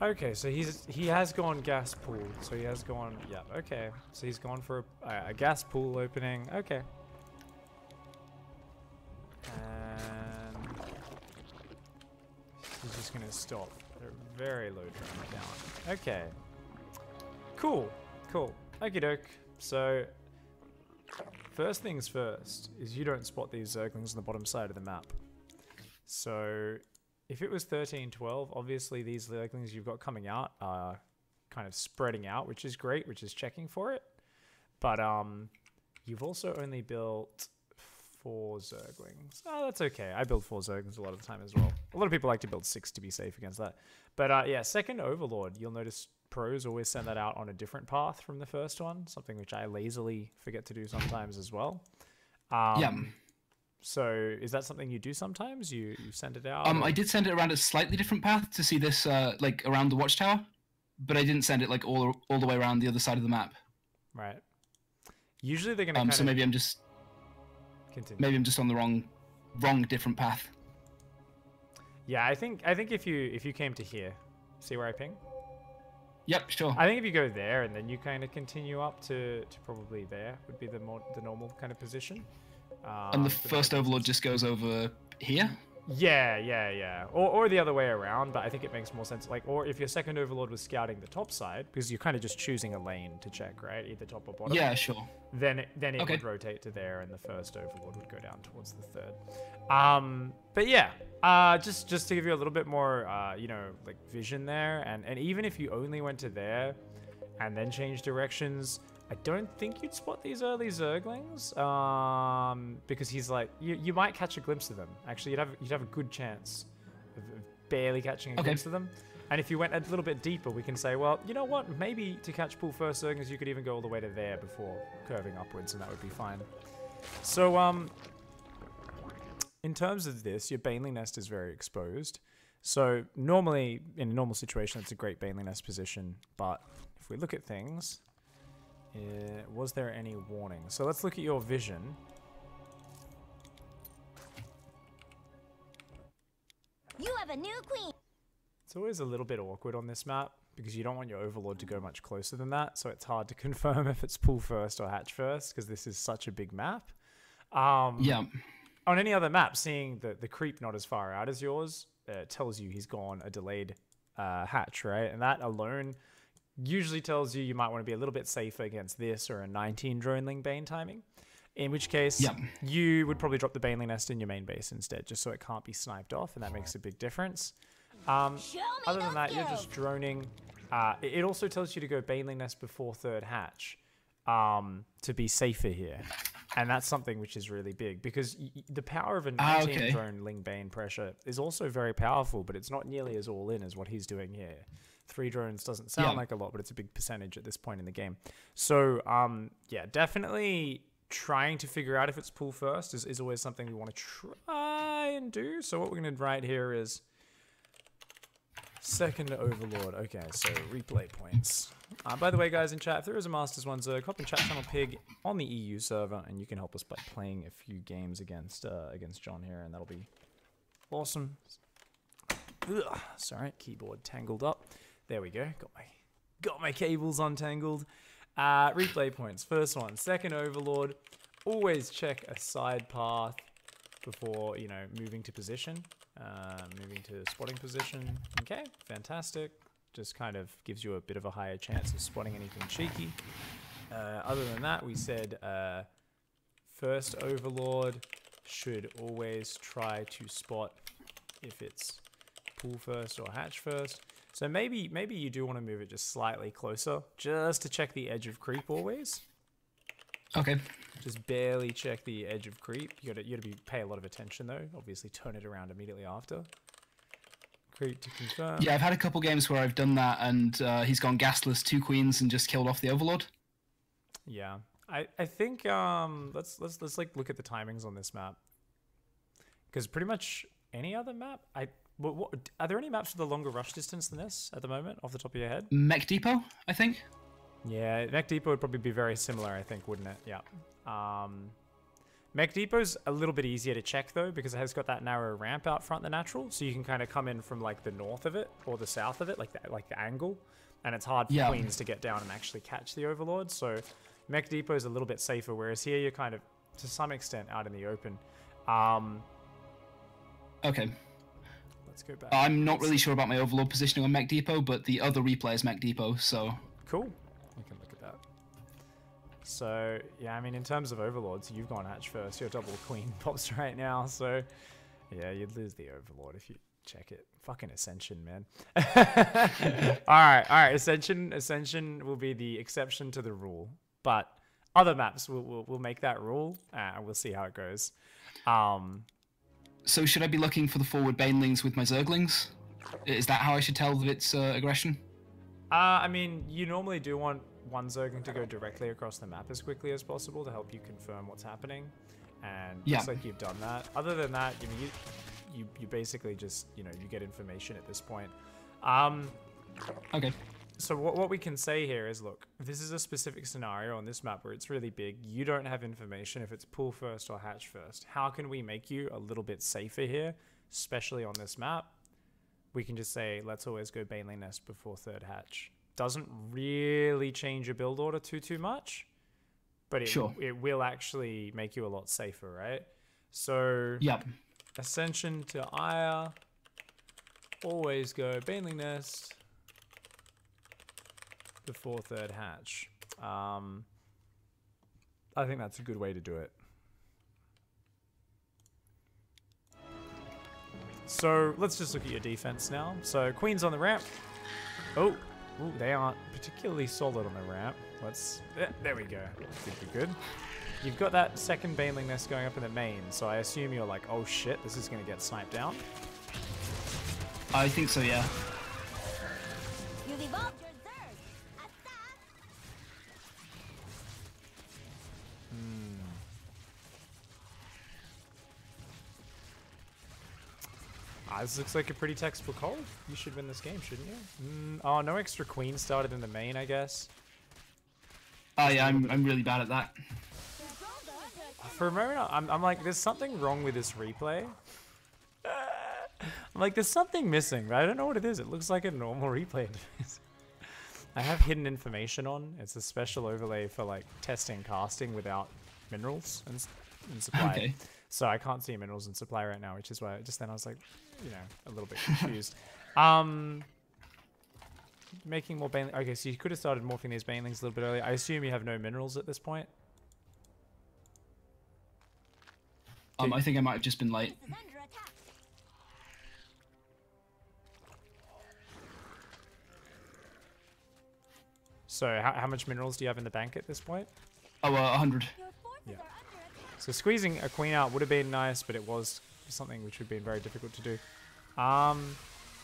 Okay, so he has gone gas pool. So he has gone. Yeah. Okay. So he's gone for a gas pool opening. Okay. And he's just gonna stop at a very low drone count. Okay. Cool. Cool. Okie doke. So first things first is you don't spot these zerglings on the bottom side of the map. So if it was 13-12, obviously these zerglings you've got coming out are kind of spreading out, which is great, which is checking for it. But you've also only built 4 zerglings. Oh, that's okay. I build 4 zerglings a lot of the time as well. A lot of people like to build 6 to be safe against that. But yeah, second overlord, you'll notice pros always send that out on a different path from the first one, something which I lazily forget to do sometimes as well. Yeah. So is that something you do sometimes? You send it out? I did send it around a slightly different path to see this, like around the watchtower, but I didn't send it like all the way around the other side of the map. Right. Usually they're gonna. So maybe I'm just. Continue. Maybe I'm just on the wrong different path. Yeah, I think if you came to here, see where I ping? Yep, sure. I think if you go there and then you kind of continue up to probably there would be the normal kind of position. And the first overlord just goes over here? Yeah. Or the other way around, but I think it makes more sense. Like, or if your second overlord was scouting the top side, because you're kind of just choosing a lane to check, right? Either top or bottom. Yeah, sure. Then it Okay. would rotate to there, and the first overlord would go down towards the third. But yeah, just to give you a little bit more, like vision there, and even if you only went to there, and then changed directions, I don't think you'd spot these early zerglings, because he's like, you might catch a glimpse of them. Actually, you'd have a good chance of barely catching a glimpse of them. And if you went a little bit deeper, we can say, well, you know what? Maybe to catch pool first zerglings, you could even go all the way to there before curving upwards, and that would be fine. So, in terms of this, your baneling nest is very exposed. So normally, in a normal situation, it's a great baneling nest position. But if we look at things, was there any warning? So let's look at your vision. You have a new queen. It's always a little bit awkward on this map because you don't want your overlord to go much closer than that. So it's hard to confirm if it's pool first or hatch first because this is such a big map. Yeah. On any other map, seeing the creep not as far out as yours tells you he's gone a delayed hatch, right? And that alone usually tells you might want to be a little bit safer against this or a 19 droneling bane timing. In which case, you would probably drop the baneling nest in your main base instead, just so it can't be sniped off, and that makes a big difference. Other than that, you're just droning. It also tells you to go baneling nest before third hatch to be safer here. And that's something which is really big, because the power of a 19 drone Ling Bane pressure is also very powerful, but it's not nearly as all-in as what he's doing here. 3 drones doesn't sound like a lot, but it's a big percentage at this point in the game. So, yeah, definitely trying to figure out if it's pool first is always something we want to try and do. So what we're going to write here is second overlord. Okay, so replay points. By the way, guys in chat, if there is a Masters 1 Zerg, hop in chat channel Pig on the EU server, and you can help us by playing a few games against John here, and that'll be awesome. Ugh, sorry, keyboard tangled up. There we go. Got my cables untangled. Replay points. First one, second overlord. Always check a side path before, moving to position. Moving to spotting position. Okay, fantastic. Just kind of gives you a bit of a higher chance of spotting anything cheeky. Other than that, we said first overlord should always try to spot if it's pool first or hatch first. So maybe you do want to move it just slightly closer, just to check the edge of creep always. Okay. Just barely check the edge of creep. You gotta pay a lot of attention though. Obviously, turn it around immediately after. Creep to confirm. Yeah, I've had a couple games where I've done that, and he's gone gasless 2 queens and just killed off the overlord. Yeah, I think let's like look at the timings on this map, because pretty much any other map are there any maps with a longer rush distance than this at the moment, off the top of your head? Mech Depot, I think. Yeah, Mech Depot would probably be very similar, I think, wouldn't it? Yeah. Mech Depot's a little bit easier to check though, because it has got that narrow ramp out front, the natural, so you can kind of come in from like the north of it or the south of it, like the angle, and it's hard for queens to get down and actually catch the overlord. So Mech Depot's a little bit safer, whereas here you're kind of to some extent out in the open. Okay. Let's go back. I'm not really sure about my overlord positioning on Mech Depot, but the other replay is Mech Depot, so cool. We can look at that. So, yeah, I mean, in terms of overlords, you've gone hatch first. You're double queen pops right now, so yeah, you'd lose the overlord if you check it. Fucking Ascension, man. Alright, Ascension will be the exception to the rule, but other maps will make that rule, and we'll see how it goes. So should I be looking for the forward banelings with my zerglings? Is that how I should tell that it's aggression? I mean, you normally do want one zergling to go directly across the map as quickly as possible to help you confirm what's happening, and looks like you've done that. Other than that, I mean, you basically just, you get information at this point. Okay. So what we can say here is, look, this is a specific scenario on this map where it's really big. You don't have information if it's pull first or hatch first. How can we make you a little bit safer here, especially on this map? We can just say, let's always go Baneling Nest before third hatch. Doesn't really change your build order too much, but it will actually make you a lot safer, right? So Ascension to Aya, always go Baneling Nest before third hatch. I think that's a good way to do it. So let's just look at your defense now. So Queen's on the ramp. Oh, ooh, they aren't particularly solid on the ramp. There we go. Good. You've got that second Baneling Nest going up in the main, so I assume you're like, oh shit, this is going to get sniped down. I think so, yeah. You've evolved your Zerg. This looks like a pretty textbook hold. You should win this game, shouldn't you? Oh, no extra queen started in the main, I guess. Oh yeah, I'm really bad at that. For a moment, I'm like, there's something wrong with this replay. I'm like, there's something missing, but I don't know what it is. It looks like a normal replay. I have hidden information on. It's a special overlay for like testing casting without minerals and supply. Okay. So I can't see minerals and supply right now, which is why just then I was like, a little bit confused. Making more banelings. Okay, so you could have started morphing these banelings a little bit earlier. I assume you have no minerals at this point. I think I might have just been late. So how much minerals do you have in the bank at this point? Oh, 100. Yeah. So squeezing a queen out would have been nice, but it was something which would have been very difficult to do.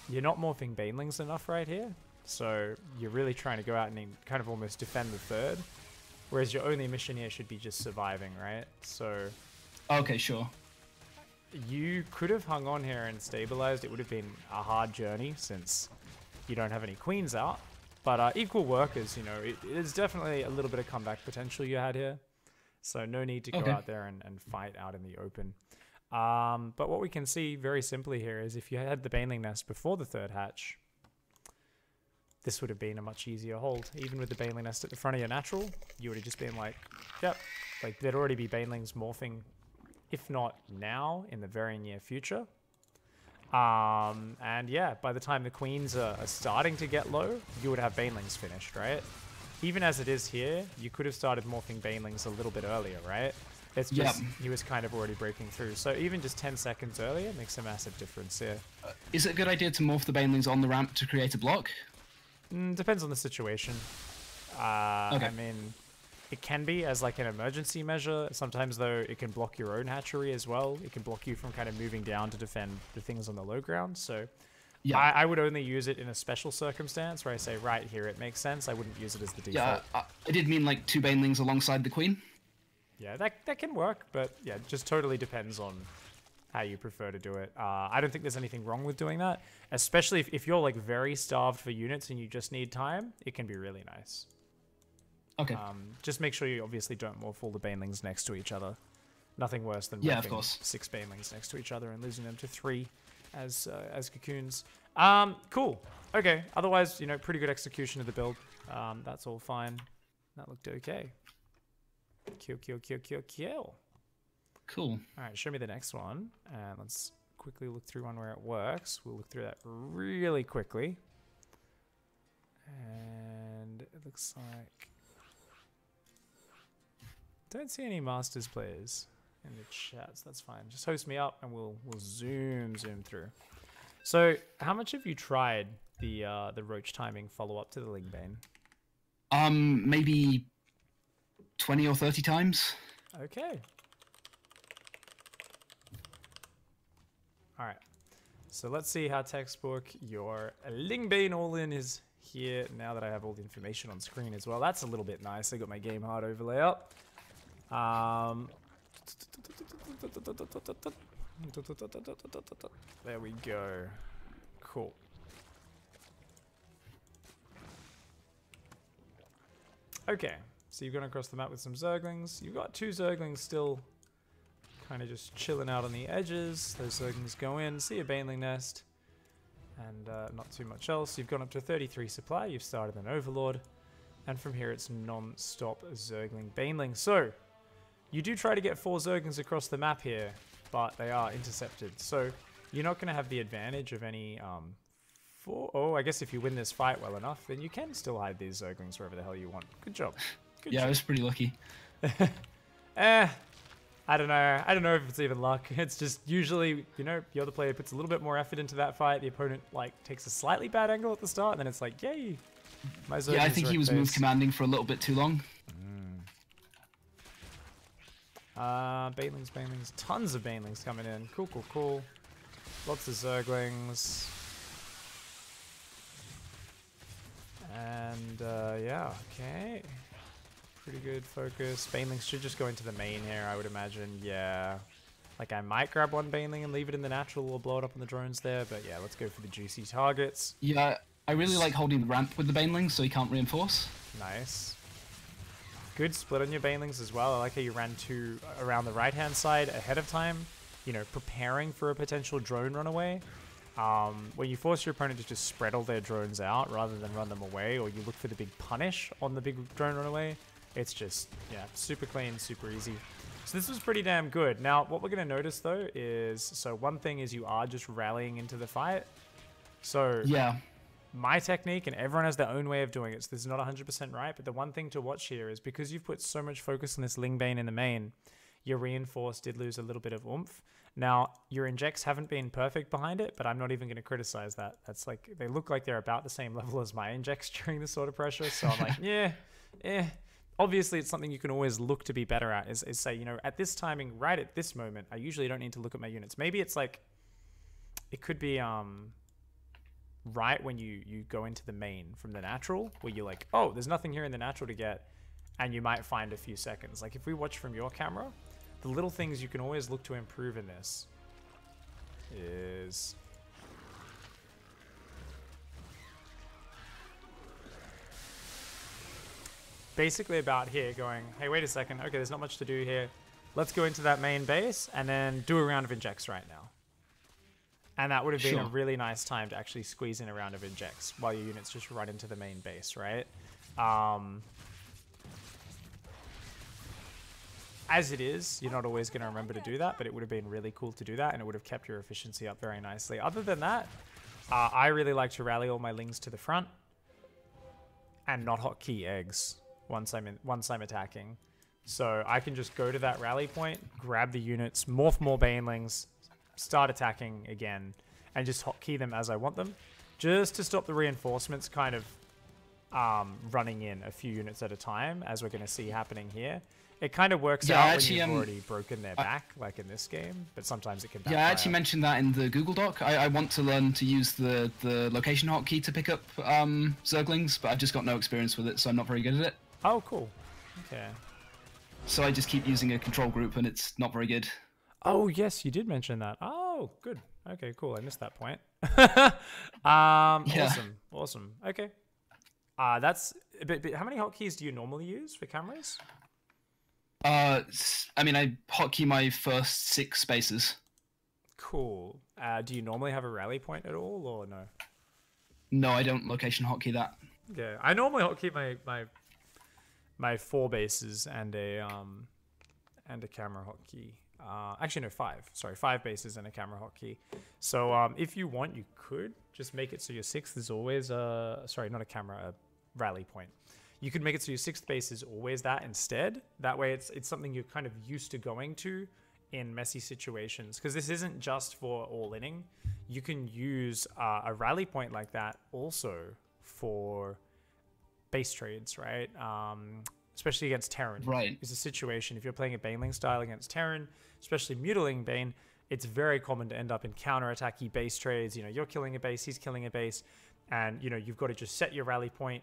You're not morphing banelings enough right here, so you're really trying to go out and kind of almost defend the third, whereas your only mission here should be just surviving, right? So okay, sure. You could have hung on here and stabilized. It would have been a hard journey since you don't have any queens out, but equal workers, it is definitely a little bit of comeback potential you had here. So no need to go out there and fight out in the open. But what we can see very simply here is if you had the Baneling Nest before the third hatch, this would have been a much easier hold. Even with the Baneling Nest at the front of your natural, you would have just been like, yep, like there'd already be Banelings morphing, if not now, in the very near future. And yeah, by the time the queens are starting to get low, you would have Banelings finished, right? Even as it is here, you could have started morphing Banelings a little bit earlier, right? It's just he was kind of already breaking through. So even just 10 seconds earlier makes a massive difference here. Is it a good idea to morph the Banelings on the ramp to create a block? Depends on the situation. I mean, it can be as like an emergency measure. Sometimes though, it can block your own hatchery as well. It can block you from kind of moving down to defend the things on the low ground. So yeah, I would only use it in a special circumstance where I say, right here, it makes sense. I wouldn't use it as the default. Yeah, I did mean like 2 Banelings alongside the queen. Yeah, that can work, but yeah, it just totally depends on how you prefer to do it. I don't think there's anything wrong with doing that, especially if you're like very starved for units and you just need time. It can be really nice. Okay. Just make sure you obviously don't morph all the Banelings next to each other. Nothing worse than Yeah, of moving course. 6 banelings next to each other and losing them to 3 as cocoons. Cool. Okay. Otherwise, you know, pretty good execution of the build. That's all fine. That looked okay. Kill. Cool. All right, show me the next one, and let's quickly look through one where it works. We'll look through that really quickly. And it looks like... Don't see any Masters players in the chats. That's fine. Just host me up, and we'll zoom through. So, how much have you tried the Roach timing follow-up to the Lingbane? Maybe 20 or 30 times. Okay. All right. So let's see how textbook your Lingbane all-in is here now that I have all the information on screen as well. That's a little bit nice. I got my game hard overlay up. There we go. Cool. Okay, so you've gone across the map with some Zerglings. You've got 2 Zerglings still kind of just chilling out on the edges. Those Zerglings go in, see a Baneling nest, and not too much else. You've gone up to 33 supply, you've started an Overlord, and from here it's non-stop Zergling Baneling. So, you do try to get 4 Zerglings across the map here, but they are intercepted. So, you're not going to have the advantage of any... Oh, I guess if you win this fight well enough, then you can still hide these Zerglings wherever the hell you want. Good job. Good Yeah, job. I was pretty lucky. I don't know. I don't know if it's even luck. It's just usually, you know, the other player puts a little bit more effort into that fight. The opponent, like, takes a slightly bad angle at the start, and then it's like, yay. My Yeah, I think he was move commanding for a little bit too long. Banelings. Tons of Banelings coming in. Cool. Lots of Zerglings. And, yeah, okay. Pretty good focus. Banelings should just go into the main here, I would imagine. Yeah. Like, I might grab one Baneling and leave it in the natural or blow it up on the drones there, but yeah, let's go for the juicy targets. Yeah, I really like holding the ramp with the Banelings so he can't reinforce. Nice. Good split on your Banelings as well. I like how you ran 2 around the right-hand side ahead of time, you know, preparing for a potential drone runaway. When you force your opponent to just spread all their drones out rather than run them away, or you look for the big punish on the big drone runaway, it's just, yeah, super clean, super easy. So this was pretty damn good. Now, what we're going to notice, though, is... So one thing is you are just rallying into the fight. So Yeah. my technique, and everyone has their own way of doing it, so this is not 100% right, but the one thing to watch here is because you've put so much focus on this Lingbane in the main, your reinforce did lose a little bit of oomph. Now, your injects haven't been perfect behind it, but I'm not even going to criticize that. That's like, they look like they're about the same level as my injects during this sort of pressure, so I'm like, yeah. Obviously, it's something you can always look to be better at, is say, you know, at this timing, right at this moment, I usually don't need to look at my units. Maybe it's like, it could be, right when you go into the main from the natural, where you're like, oh, there's nothing here in the natural to get, and you might find a few seconds. Like, if we watch from your camera, the little things you can always look to improve in this is... basically about here going, hey, wait a second, okay, there's not much to do here. Let's go into that main base and then do a round of injects right now. And that would have been a really nice time to actually squeeze in a round of injects while your units just run into the main base, right? As it is, you're not always going to remember to do that, but it would have been really cool to do that, and it would have kept your efficiency up very nicely. Other than that, I really like to rally all my lings to the front and not hotkey eggs once I'm attacking. So I can just go to that rally point, grab the units, morph more banelings, start attacking again, and just hotkey them as I want them, just to stop the reinforcements kind of running in a few units at a time, as we're going to see happening here. It kind of works out when you've already broken their back, like in this game, but sometimes it can backfire. Yeah, I actually mentioned that in the Google Doc. I want to learn to use the location hotkey to pick up Zerglings, but I've just got no experience with it, so I'm not very good at it. Oh, cool. Okay. So I just keep using a control group, and it's not very good. Oh, yes, you did mention that. Oh, good. Okay, cool. I missed that point. Awesome. Okay. That's a bit. How many hotkeys do you normally use for cameras? I mean, I hotkey my first 6 spaces. Cool. Do you normally have a rally point at all, or no? No, I don't location hotkey that. Yeah, I normally hotkey my 4 bases and a camera hotkey. Actually, no, 5. Sorry, 5 bases and a camera hotkey. So if you want, you could just make it so your 6th is always sorry, not a camera, a rally point. You could make it so your 6th base is always that instead. That way, it's something you're kind of used to going to in messy situations. Because this isn't just for all-inning. You can use a rally point like that also for base trades, right? Especially against Terran. Right. Is a situation if you're playing a Baneling style against Terran, especially mutilating Bane, it's very common to end up in counter-attacky base trades. You know, you're killing a base, he's killing a base, and you know you've got to just set your rally point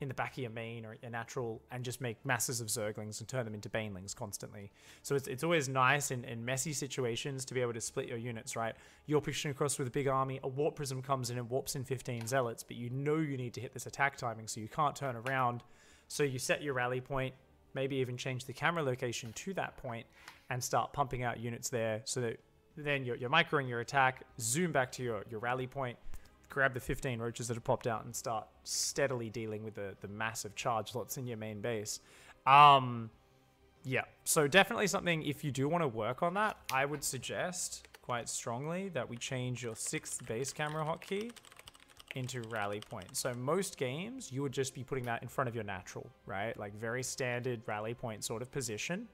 in the back of your main or your natural and just make masses of Zerglings and turn them into Banelings constantly. So it's always nice in messy situations to be able to split your units, right? You're pushing across with a big army, a Warp Prism comes in and warps in 15 Zealots, but you know you need to hit this attack timing, so you can't turn around. So you set your rally point, maybe even change the camera location to that point and start pumping out units there so that then you're microing your attack, zoom back to your rally point, grab the 15 roaches that have popped out and start steadily dealing with the massive charge lots in your main base. Yeah, so definitely something, if you do want to work on that, I would suggest quite strongly that we change your 6th base camera hotkey into rally point. So most games, you would just be putting that in front of your natural, right? Like very standard rally point sort of position.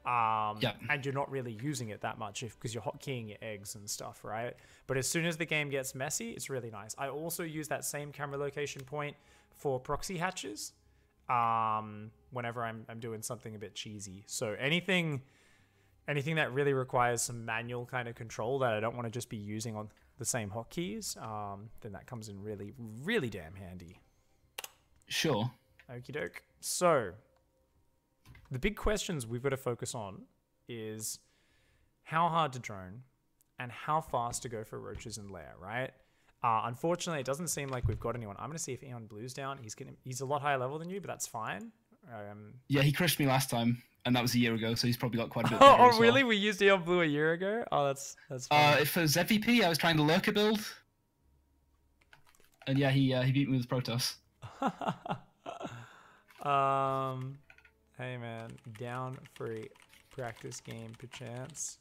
And you're not really using it that much because you're hotkeying your eggs and stuff, right? But as soon as the game gets messy, it's really nice. I also use that same camera location point for proxy hatches whenever I'm doing something a bit cheesy. So anything that really requires some manual kind of control that I don't want to just be using on the same hotkeys, then that comes in really, really damn handy. Sure. Okie doke. So the big questions we've got to focus on is how hard to drone and how fast to go for roaches in lair, right? Unfortunately, it doesn't seem like we've got anyone. I'm going to see if Eon Blue's down. He's a lot higher level than you, but that's fine. Yeah, he crushed me last time, and that was a year ago, so he's probably got quite a bit. Oh, really? Well. We used Eon Blue a year ago? Oh, that's fine. For ZvP, I was trying the Lurker build, and yeah, he beat me with Protoss. Hey man, down for a practice game perchance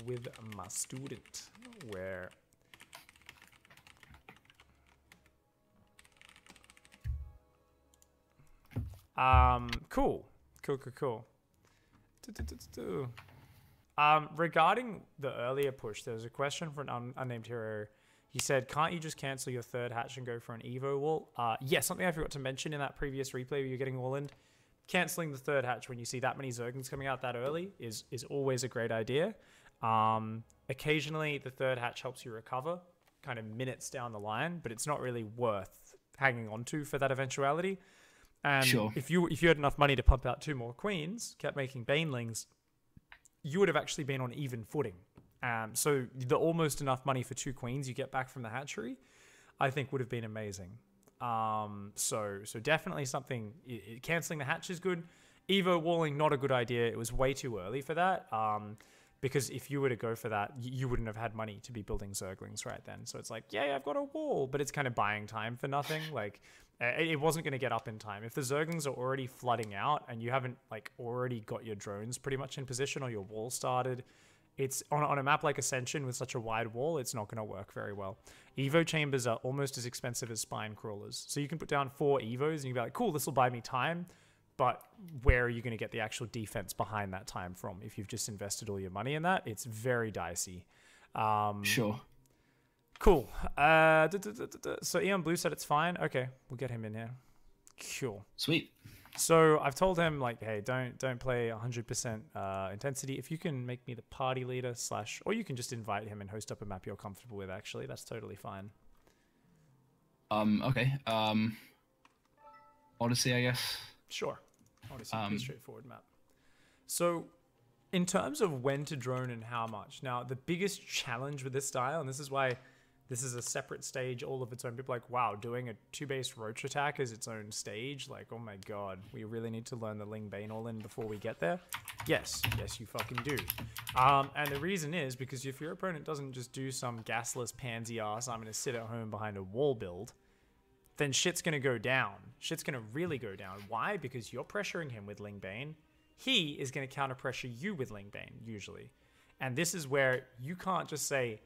with my student where cool. Regarding the earlier push, there was a question from an unnamed hero. He said, can't you just cancel your 3rd hatch and go for an Evo wall? Yeah, something I forgot to mention in that previous replay where you're getting all in. Canceling the 3rd hatch when you see that many Zerglings coming out that early is always a great idea. Occasionally, the 3rd hatch helps you recover kind of minutes down the line, but it's not really worth hanging on to for that eventuality. And sure. if you had enough money to pump out 2 more queens, kept making Banelings, you would have actually been on even footing. So the almost enough money for 2 queens you get back from the hatchery, I think would have been amazing. So definitely something, cancelling the hatch is good. Evo walling, not a good idea. It was way too early for that. Because if you were to go for that, you wouldn't have had money to be building Zerglings right then. So it's like, yeah, I've got a wall, but it's kind of buying time for nothing. Like, it wasn't going to get up in time. If the Zerglings are already flooding out and you haven't like already got your drones pretty much in position or your wall started, it's on a map like Ascension with such a wide wall, it's not going to work very well. Evo chambers are almost as expensive as spine crawlers. So you can put down 4 Evos and you can be like, cool, this will buy me time. But where are you going to get the actual defense behind that time from? If you've just invested all your money in that, it's very dicey. Sure. Cool. So Eon Blue said it's fine. Okay, we'll get him in here. Cool. Sweet. So I've told him, like, hey, don't play 100% intensity. If you can make me the party leader / or you can just invite him and host up a map you're comfortable with, actually. That's totally fine. Okay. Odyssey, I guess. Sure. Odyssey, pretty straightforward map. So in terms of when to drone and how much, now the biggest challenge with this style, and this is why This is a separate stage, all of its own. People are like, wow, doing a 2-base Roach attack is its own stage? Like, oh my god, we really need to learn the Ling Bane all in before we get there? Yes, yes you fucking do. And the reason is because if your opponent doesn't just do some gasless pansy ass, I'm going to sit at home behind a wall build, then shit's going to go down. Shit's going to really go down. Why? Because you're pressuring him with Ling Bane. He is going to counter pressure you with Ling Bane, usually. And this is where you can't just say,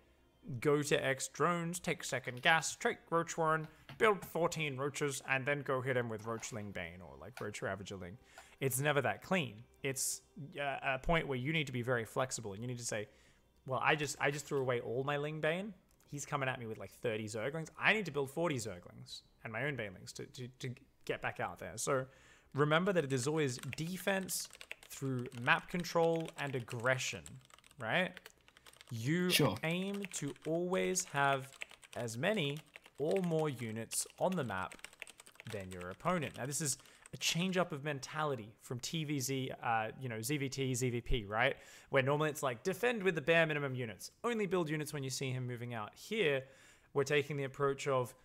go to X drones, take second gas, take Roach Warren, build 14 Roaches, and then go hit him with Roach Ling Bane or like Roach Ravager Ling. It's never that clean. It's a point where you need to be very flexible and you need to say, well, I just threw away all my Ling Bane. He's coming at me with like 30 Zerglings. I need to build 40 Zerglings and my own Banelings to get back out there. So remember that it is always defense through map control and aggression, right? You aim to always have as many or more units on the map than your opponent. Now, this is a change up of mentality from TVZ, ZVT, ZVP, right? Where normally it's like defend with the bare minimum units. Only build units when you see him moving out. Here, we're taking the approach of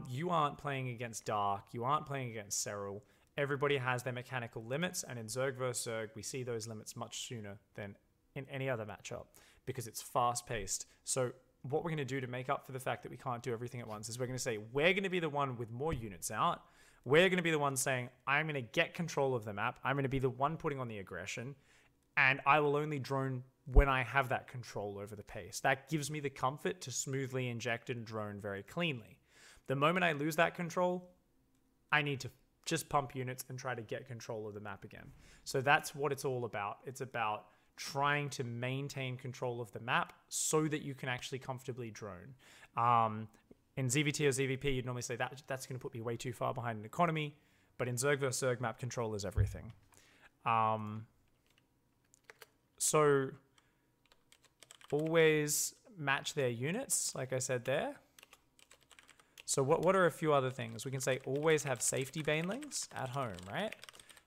you aren't playing against Dark, you aren't playing against Serral. Everybody has their mechanical limits, and in Zerg vs. Zerg, we see those limits much sooner than in any other matchup because it's fast-paced. So what we're going to do to make up for the fact that we can't do everything at once is we're going to say we're going to be the one with more units out. We're going to be the one saying, I'm going to get control of the map. I'm going to be the one putting on the aggression, and I will only drone when I have that control over the pace. That gives me the comfort to smoothly inject and drone very cleanly. The moment I lose that control, I need to just pump units and try to get control of the map again. So that's what it's all about. It's about trying to maintain control of the map so that you can actually comfortably drone. In ZVT or ZVP, you'd normally say that's going to put me way too far behind an economy, but in Zerg vs. Zerg, map control is everything. So always match their units, like I said there. So what are a few other things? We can say always have safety banelings at home, right?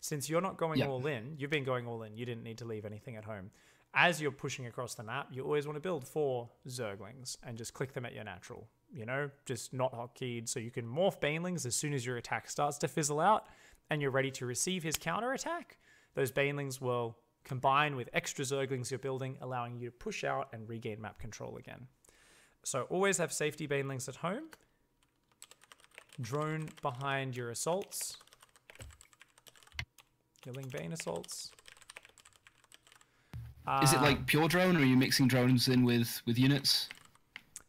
Since you're not going all in, you've been going all in, you didn't need to leave anything at home. As you're pushing across the map, you always want to build 4 Zerglings and just click them at your natural, you know, just not hotkeyed, so you can morph Banelings as soon as your attack starts to fizzle out and you're ready to receive his counterattack. Those Banelings will combine with extra Zerglings you're building, allowing you to push out and regain map control again. So always have safety Banelings at home. Drone behind your assaults. Your Ling Bane assaults. Is it like pure drone, or are you mixing drones in with units?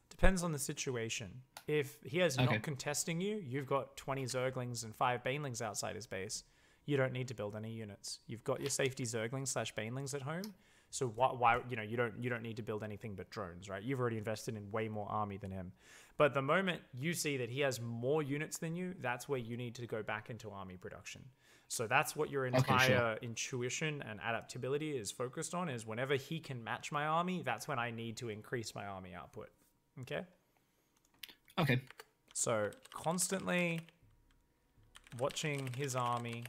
Depends on the situation. If he is not contesting you, you've got 20 Zerglings and 5 Banelings outside his base. You don't need to build any units. You've got your safety Zerglings / Banelings at home. So why you don't need to build anything but drones, right? You've already invested in way more army than him. But the moment you see that he has more units than you, that's where you need to go back into army production. So that's what your entire intuition and adaptability is focused on, is whenever he can match my army, that's when I need to increase my army output. Okay? Okay. So constantly watching his army.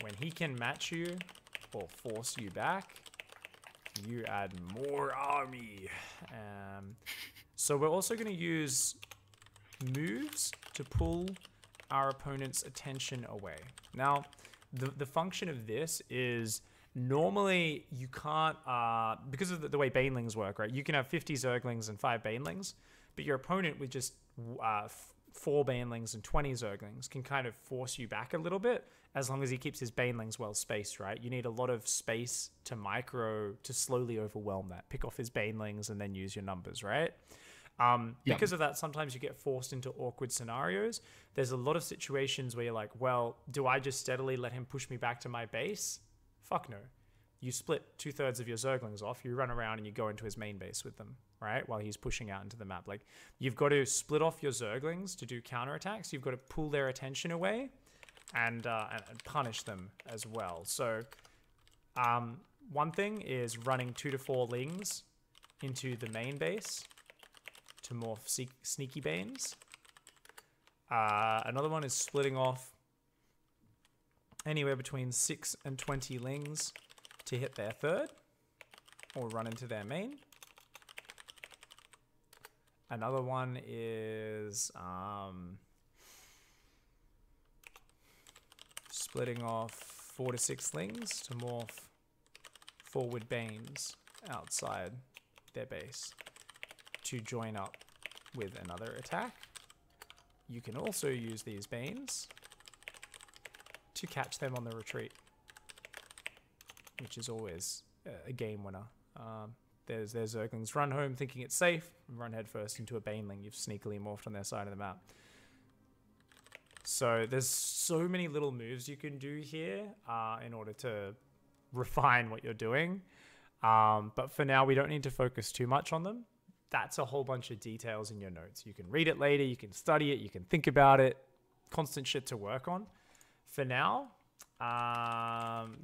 When he can match you or force you back, you add more army. So we're also going to use moves to pull our opponent's attention away. Now, the function of this is normally you can't, because of the way Banelings work, right? You can have 50 Zerglings and 5 Banelings, but your opponent with just 4 Banelings and 20 Zerglings can kind of force you back a little bit, as long as he keeps his Banelings well spaced, right? You need a lot of space to micro to slowly overwhelm that. Pick off his Banelings and then use your numbers, right? Because of that, sometimes you get forced into awkward scenarios. There's a lot of situations where you're like, well, do I just steadily let him push me back to my base? Fuck no. You split 2/3 of your Zerglings off, you run around and you go into his main base with them, right? While he's pushing out into the map. Like, you've got to split off your Zerglings to do counterattacks. You've got to pull their attention away and punish them as well. So one thing is running 2 to 4 Lings into the main base to morph Sneaky Banes. Another one is splitting off anywhere between 6 and 20 Lings to hit their 3rd or run into their main. Another one is splitting off 4 to 6 slings to morph forward Banes outside their base to join up with another attack. You can also use these Banes to catch them on the retreat, which is always a game winner. There's Zerglings run home thinking it's safe, run headfirst into a Baneling you've sneakily morphed on their side of the map. So there's so many little moves you can do here in order to refine what you're doing. But for now, we don't need to focus too much on them. That's a whole bunch of details in your notes. You can read it later, you can study it, you can think about it. Constant shit to work on. For now, I'm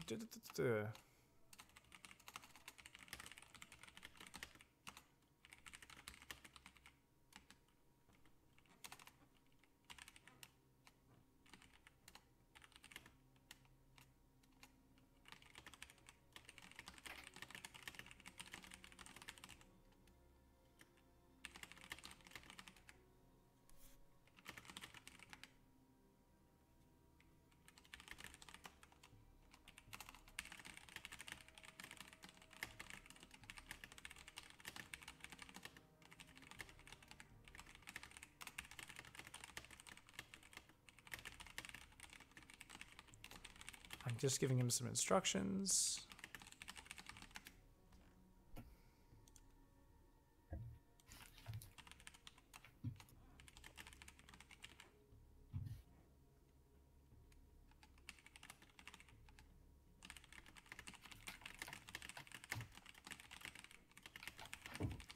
just giving him some instructions.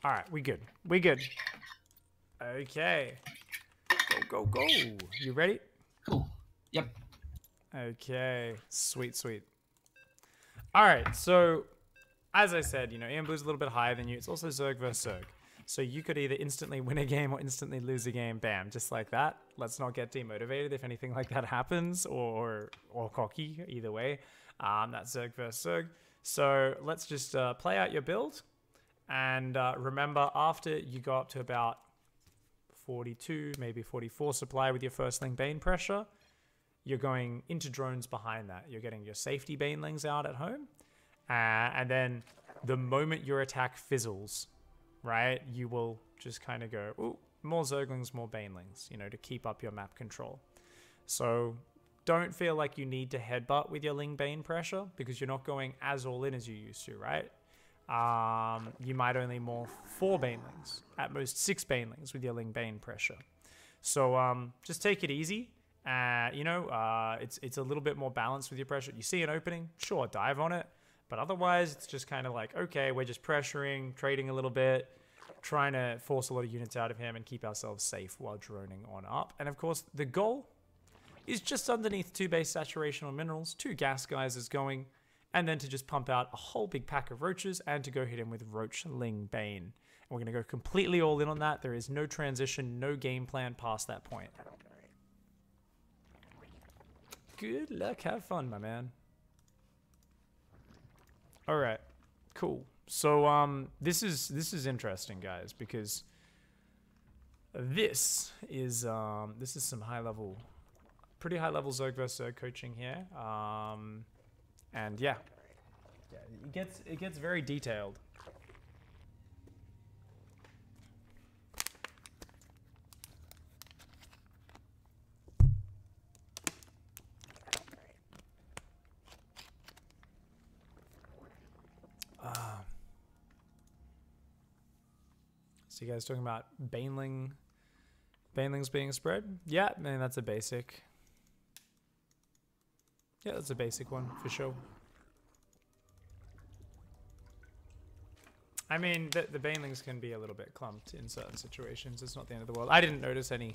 All right, we good. We good. Okay. Go, go, go. You ready? Cool. Yep. Okay, sweet, sweet. All right, so as I said, you know, Ian Blue's a little bit higher than you. It's also Zerg versus Zerg. So you could either instantly win a game or instantly lose a game. Bam, just like that. Let's not get demotivated if anything like that happens, or cocky, either way. That's Zerg versus Zerg. So let's just play out your build. And remember, after you go up to about 42, maybe 44 supply with your first link Bane pressure, you're going into drones behind that. You're getting your safety Banelings out at home. And then the moment your attack fizzles, right, you will just kind of go, ooh, more Zerglings, more Banelings, you know, to keep up your map control. So don't feel like you need to headbutt with your Ling Bane pressure because you're not going as all in as you used to, right? You might only morph 4 Banelings, at most 6 Banelings with your Ling Bane pressure. So just take it easy. You know, it's a little bit more balanced with your pressure. You see an opening, sure, dive on it. But otherwise, it's just kind of like, okay, we're just pressuring, trading a little bit, trying to force a lot of units out of him and keep ourselves safe while droning on up. And of course, the goal is just underneath 2 base saturational minerals, 2 gas geysers going, and then to just pump out a whole big pack of roaches and to go hit him with Roach Ling Bane. And we're going to go completely all in on that. There is no transition, no game plan past that point. Good luck, have fun, my man. All right, cool. So this is interesting, guys, because this is some pretty high level Zerg versus Zerg coaching here. And yeah, it gets very detailed. So you guys talking about Banelings being spread? Yeah, man, that's a basic. Yeah, that's a basic one for sure. I mean, the Banelings can be a little bit clumped in certain situations. It's not the end of the world. I didn't notice any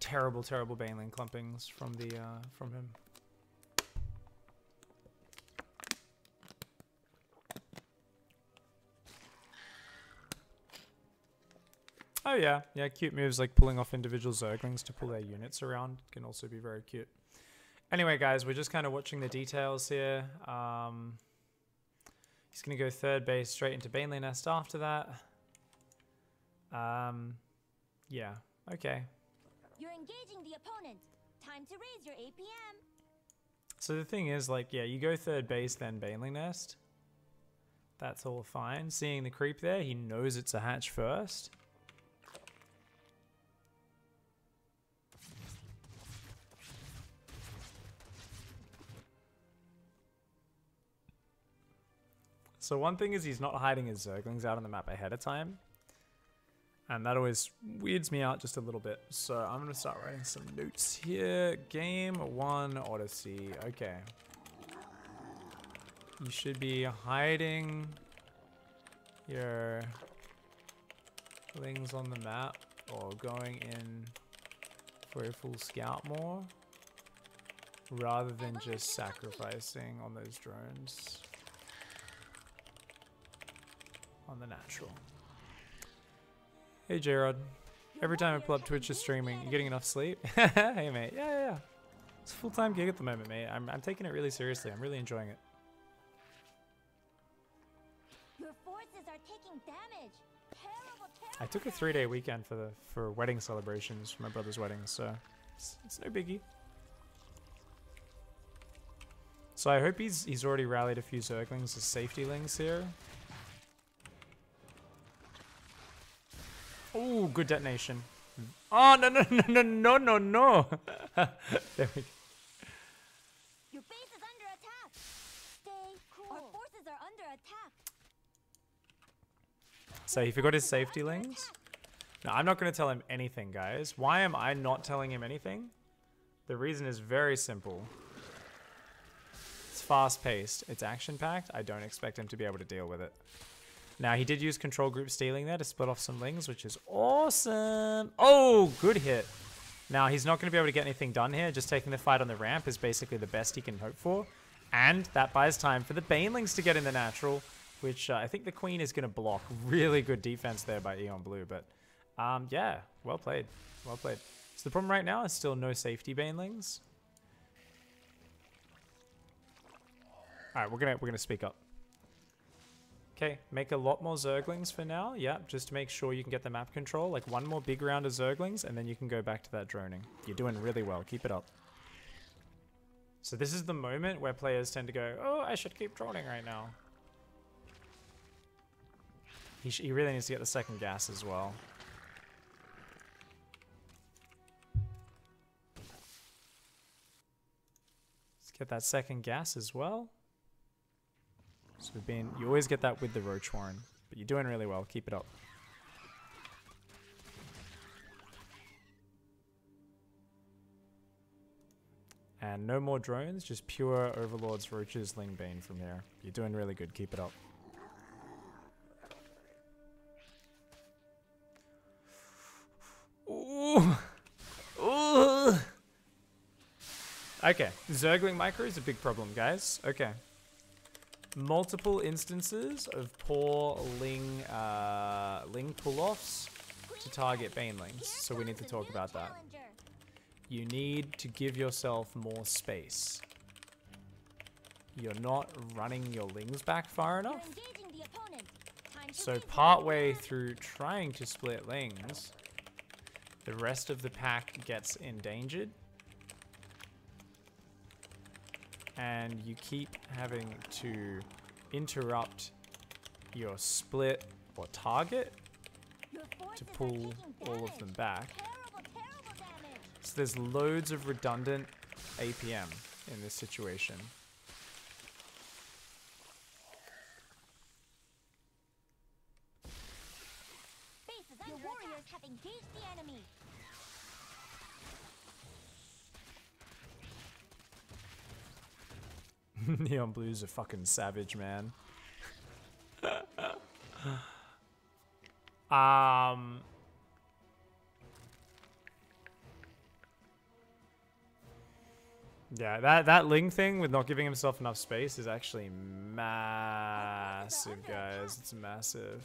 terrible Baneling clumpings from him. Oh yeah, cute moves like pulling off individual Zerglings to pull their units around can also be very cute. Anyway, guys, we're just kind of watching the details here. He's going to go 3rd base straight into Baneley Nest after that. Yeah. Okay. You're engaging the opponent. Time to raise your APM. So the thing is, like, yeah, you go third base, then Baneling Nest. That's all fine. Seeing the creep there, he knows it's a hatch first. So one thing is he's not hiding his Zerglings out on the map ahead of time. And that always weirds me out just a little bit. So I'm going to start writing some notes here. Game 1 Odyssey. Okay. You should be hiding your lings on the map or going in for a full scout more rather than just sacrificing on those drones on the natural. Hey J-Rod, every time I pull up Twitch or streaming, you getting enough sleep? Hey mate, yeah. It's a full-time gig at the moment, mate. I'm taking it really seriously. I'm really enjoying it. Your forces are taking damage. Terrible. I took a 3-day weekend for wedding celebrations for my brother's wedding, so it's no biggie. So I hope he's already rallied a few Zerglings as safety lings here. Oh, good detonation. Oh, no. There we go. Your base is under attack. Stay cool. Our forces are under attack. So he forgot his safety lings. No, I'm not going to tell him anything, guys. Why am I not telling him anything? The reason is very simple. It's fast-paced. It's action-packed. I don't expect him to be able to deal with it. Now, he did use control group stealing there to split off some lings, which is awesome. Oh, good hit. Now, he's not going to be able to get anything done here. Just taking the fight on the ramp is basically the best he can hope for. And that buys time for the Banelings to get in the natural, which I think the Queen is going to block. Really good defense there by Eon Blue. But, yeah, well played. Well played. So the problem right now is still no safety Banelings. All right, we're gonna speak up. Okay, make a lot more Zerglings for now. Yep, just to make sure you can get the map control. Like one more big round of Zerglings, and then you can go back to that droning. You're doing really well. Keep it up. So this is the moment where players tend to go, oh, I should keep droning right now. He really needs to get the second gas as well. Let's get that second gas as well. So you always get that with the Roach Warren, but you're doing really well. Keep it up. And no more drones, just pure Overlords, Roaches, Lingbane from here. You're doing really good. Keep it up. Ooh. Ooh. Okay, Zergling micro is a big problem, guys. Okay. Multiple instances of poor Ling pull-offs to target Banelings, so we need to talk about that. You need to give yourself more space. You're not running your Lings back far enough. So partway through trying to split Lings, the rest of the pack gets endangered. And you keep having to interrupt your split or target to pull all of them back. So there's loads of redundant APM in this situation. Your warriors have engaged the enemy. Neon Blue's a fucking savage, man. Yeah, that Ling thing with not giving himself enough space is actually massive, guys. It's massive.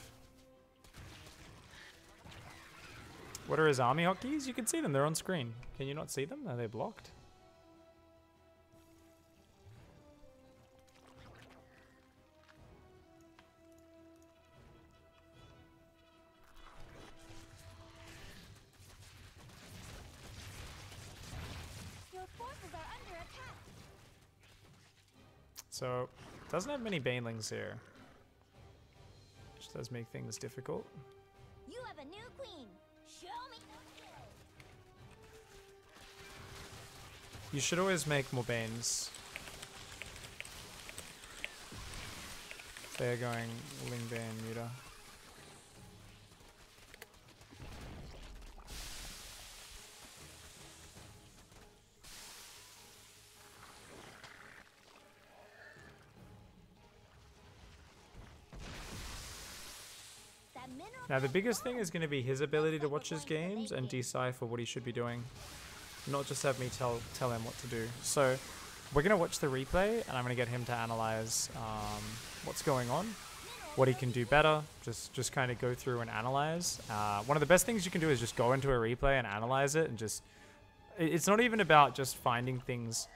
What are his army hotkeys? You can see them. They're on screen. Can you not see them? Are they blocked? So, doesn't have many banelings here. Which does make things difficult. You have a new queen. Show me the skill. You should always make more banes. They're going Ling Bane Muta. That mineral Now the field biggest thing gone. is going to be his ability to watch his games and decipher what he should be doing. Not just have me tell him what to do. So we're going to watch the replay and I'm going to get him to analyze what's going on, what he can do better, just kind of go through and analyze. One of the best things you can do is just go into a replay and analyze it and just... It's not even about just finding things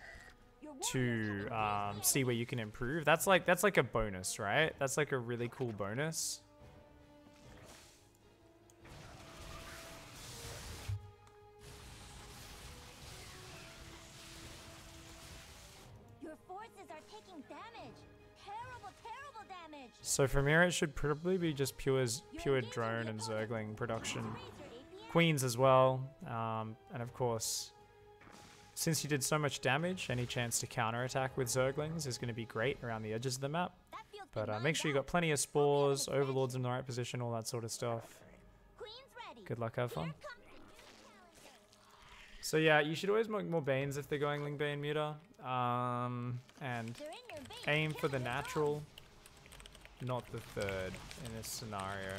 to see where you can improve. That's like a bonus, right? That's like a really cool bonus. Your forces are taking damage. Terrible, terrible damage. So from here it should probably be just pure drone and Zergling production. Queens as well, and of course, since you did so much damage, any chance to counterattack with Zerglings is going to be great around the edges of the map. But make sure you got plenty of spores, overlords in the right position, all that sort of stuff. Good luck, have fun. So yeah, you should always make more Banes if they're going Ling Bane Muta. And aim for the natural, not the third in this scenario.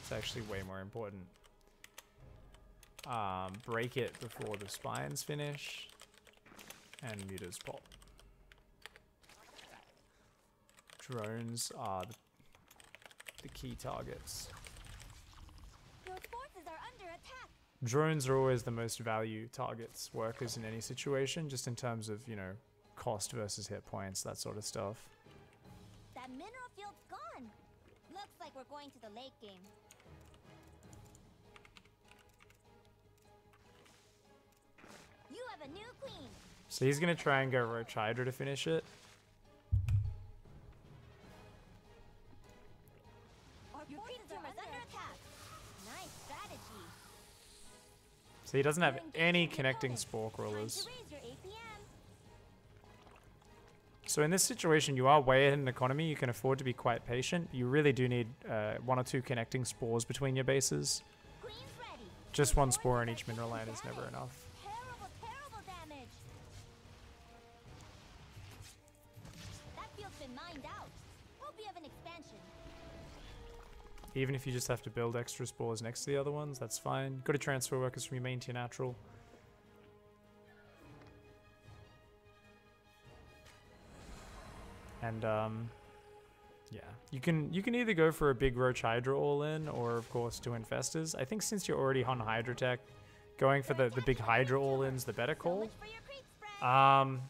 It's actually way more important. Break it before the spines finish, and mutas pop. Drones are the key targets. Your forces are under attack. Drones are always the most value targets, workers in any situation, just in terms of, you know, cost versus hit points, that sort of stuff. That mineral field's gone. Looks like we're going to the late game. You have a new queen. So he's going to try and go Roach Hydra to finish it. Our forces are under attack. Nice strategy. So he doesn't have any connecting spore crawlers. Time to raise your APM. So in this situation, you are way ahead in economy. You can afford to be quite patient. You really do need 1 or 2 connecting spores between your bases. Queen's ready. Just 1 spore in each mineral line is never enough. Terrible, terrible damage. That field's been mined out. Hope you have an expansion. Even if you just have to build extra spores next to the other ones, that's fine. Got to transfer workers from your main to your natural. And yeah, you can either go for a big Roach Hydra all in, or of course 2 Infestors. I think since you're already on Hydra tech, going for the big Hydra all in's the better So call. much for your creep spread.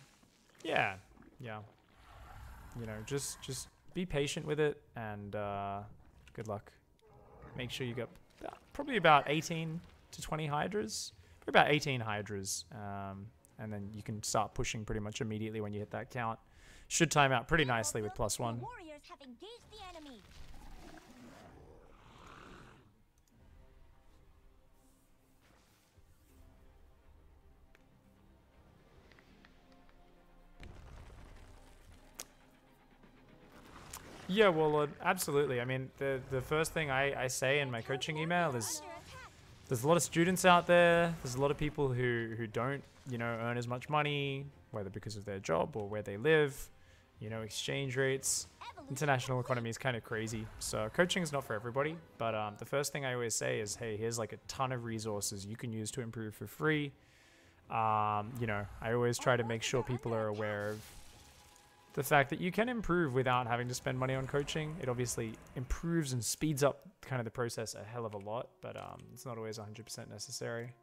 Yeah. You know, just be patient with it, and good luck. Make sure you got probably about 18 to 20 Hydras. Probably about 18 Hydras, and then you can start pushing pretty much immediately when you hit that count. Should time out pretty nicely with +1. The warriors have engaged the enemy. Yeah, well, absolutely. I mean, the first thing I say in my coaching email is Under attack. there's a lot of students out there. There's a lot of people who don't, you know, earn as much money, whether because of their job or where they live. You know, exchange rates. Evolution International complete. economy is kind of crazy. So coaching is not for everybody. But the first thing I always say is, hey, here's like a ton of resources you can use to improve for free. You know, I always try to make sure people are aware of the fact that you can improve without having to spend money on coaching. It obviously improves and speeds up kind of the process a hell of a lot, but it's not always 100% necessary.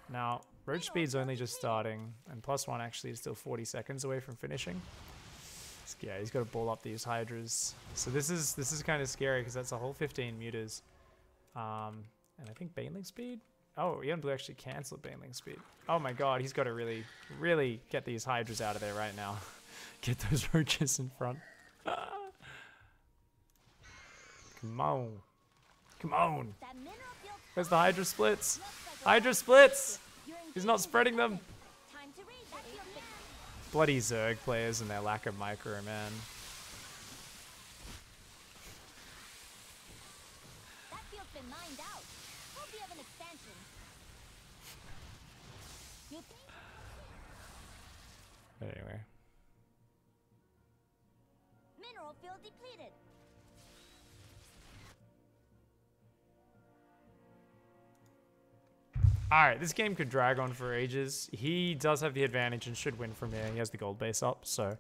Now, Roach speed's only just starting, and +1 actually is still 40 seconds away from finishing. Yeah, he's got to ball up these Hydras. So this is kind of scary because that's a whole 15 mutas. And I think Baneling speed Oh, Ian Blue actually cancelled Baneling speed. Oh my god, he's got to really, really get these Hydras out of there right now. Get those Roaches in front. Come on. Come on. That mineral field Where's the Hydra splits? Hydra splits! He's not spreading them. time to read that field man. Bloody Zerg players and their lack of micro, man. That field's been mined out. Hope you have an expansion. You think? Anyway. Mineral field depleted. Alright, this game could drag on for ages. He does have the advantage and should win from here. He has the gold base up, so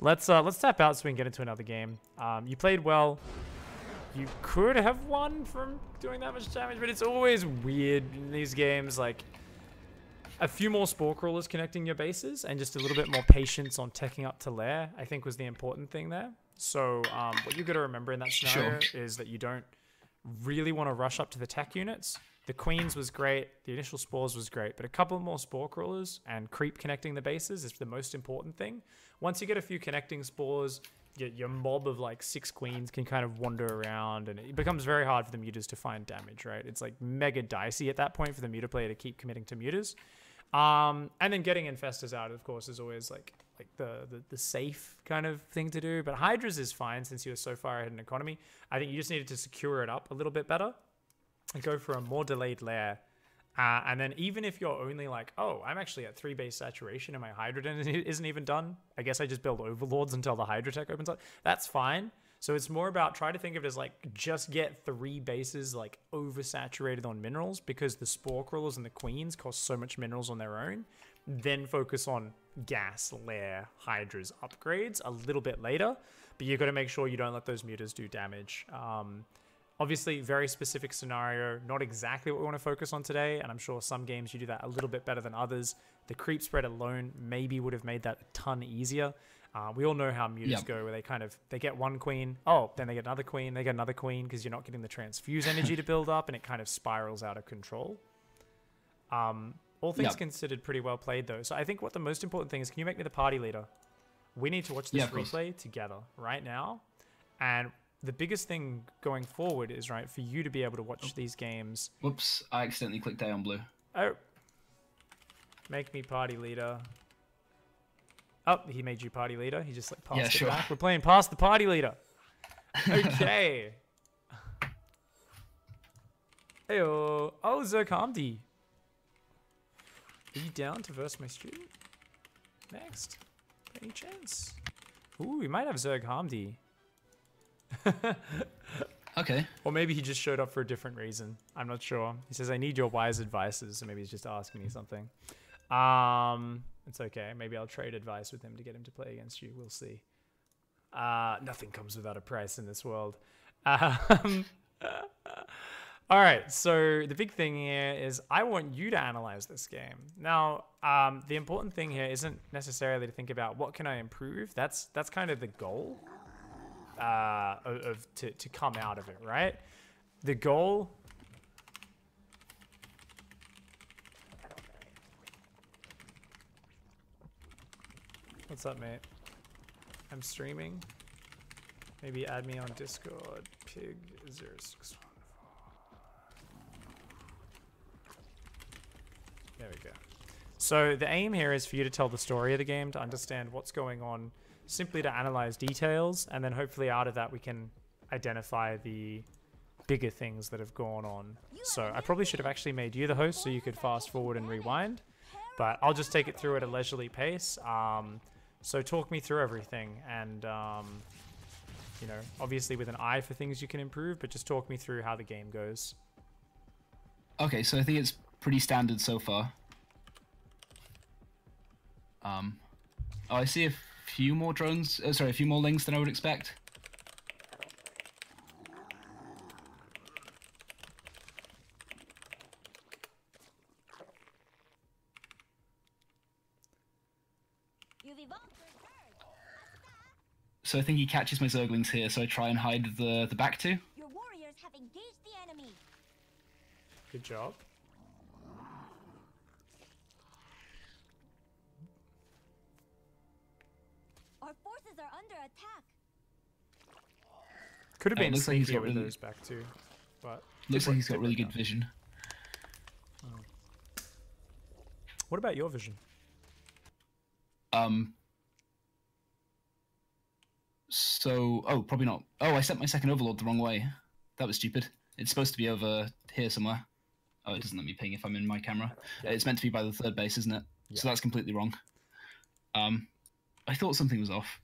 let's tap out so we can get into another game. You played well. You could have won from doing that much damage, but it's always weird in these games. Like, a few more spore crawlers connecting your bases and just a little bit more patience on teching up to lair, I think was the important thing there. So what you got to remember in that scenario is that you don't really want to rush up to the tech units. The Queens was great, the initial spores was great, but a couple more spore crawlers and creep connecting the bases is the most important thing. Once you get a few connecting spores, your mob of like 6 queens can kind of wander around, and it becomes very hard for the mutas to find damage, right? It's like mega dicey at that point for the muta player to keep committing to mutas. And then getting infestors out, of course, is always like the safe kind of thing to do. But Hydras is fine since you were so far ahead in economy. I think you just needed to secure it up a little bit better and go for a more delayed lair. And then even if you're only like, oh, I'm actually at 3 base saturation and my Hydra isn't even done, I guess I just build Overlords until the Hydra tech opens up. That's fine. So it's more about try to think of it as like just get 3 bases like oversaturated on minerals, because the spore crawlers and the queens cost so much minerals on their own. Then focus on gas, lair, Hydras upgrades a little bit later, but you've got to make sure you don't let those mutas do damage. Obviously, very specific scenario, not exactly what we want to focus on today, and I'm sure some games you do that a little bit better than others. The creep spread alone maybe would have made that a ton easier. We all know how mutas go, where they get 1 queen, oh, then they get another queen, they get another queen, because you're not getting the transfuse energy to build up, and it kind of spirals out of control. All things considered, pretty well played, though. So I think what the most important thing is, can you make me the party leader? We need to watch this replay together right now, and the biggest thing going forward is, right, for you to be able to watch these games. Whoops, I accidentally clicked A on blue. Oh. Make me party leader. Oh, he made you party leader. He just like passed it back. We're playing past the party leader. Okay. Heyo. Oh, Zerkamdi. Are you down to verse my student? Next. Any chance? Ooh, we might have Zerg Hamdi. Okay. Or maybe he just showed up for a different reason. I'm not sure. He says, I need your wise advices. So maybe he's just asking me something. It's okay. Maybe I'll trade advice with him to get him to play against you. We'll see. Nothing comes without a price in this world. All right. So the big thing here is I want you to analyze this game. Now, the important thing here isn't necessarily to think about what can I improve. That's kind of the goal. To come out of it, right? The goal. What's up, mate? I'm streaming. Maybe add me on Discord. Pig 061. There we go. So the aim here is for you to tell the story of the game, to understand what's going on, simply to analyze details, and then hopefully out of that we can identify the bigger things that have gone on. So I probably should have actually made you the host so you could fast forward and rewind, but I'll just take it through at a leisurely pace. So talk me through everything, and you know, obviously with an eye for things you can improve, but just talk me through how the game goes. Okay, so I think it's pretty standard so far. Oh, I see a few more drones, sorry, a few more lings than I would expect. So I think he catches my Zerglings here, so I try and hide the back two. Your warriors have engaged the enemy. Good job. attack. Could have Oh, it been looks like he's sneakier got with really- those back too, but Looks like he's got did really work good out. vision. What about your vision? Oh, probably not. Oh, I set my second overlord the wrong way. That was stupid. It's supposed to be over here somewhere. Oh, it doesn't let me ping if I'm in my camera. Yeah. It's meant to be by the third base, isn't it? Yeah. So that's completely wrong. I thought something was off.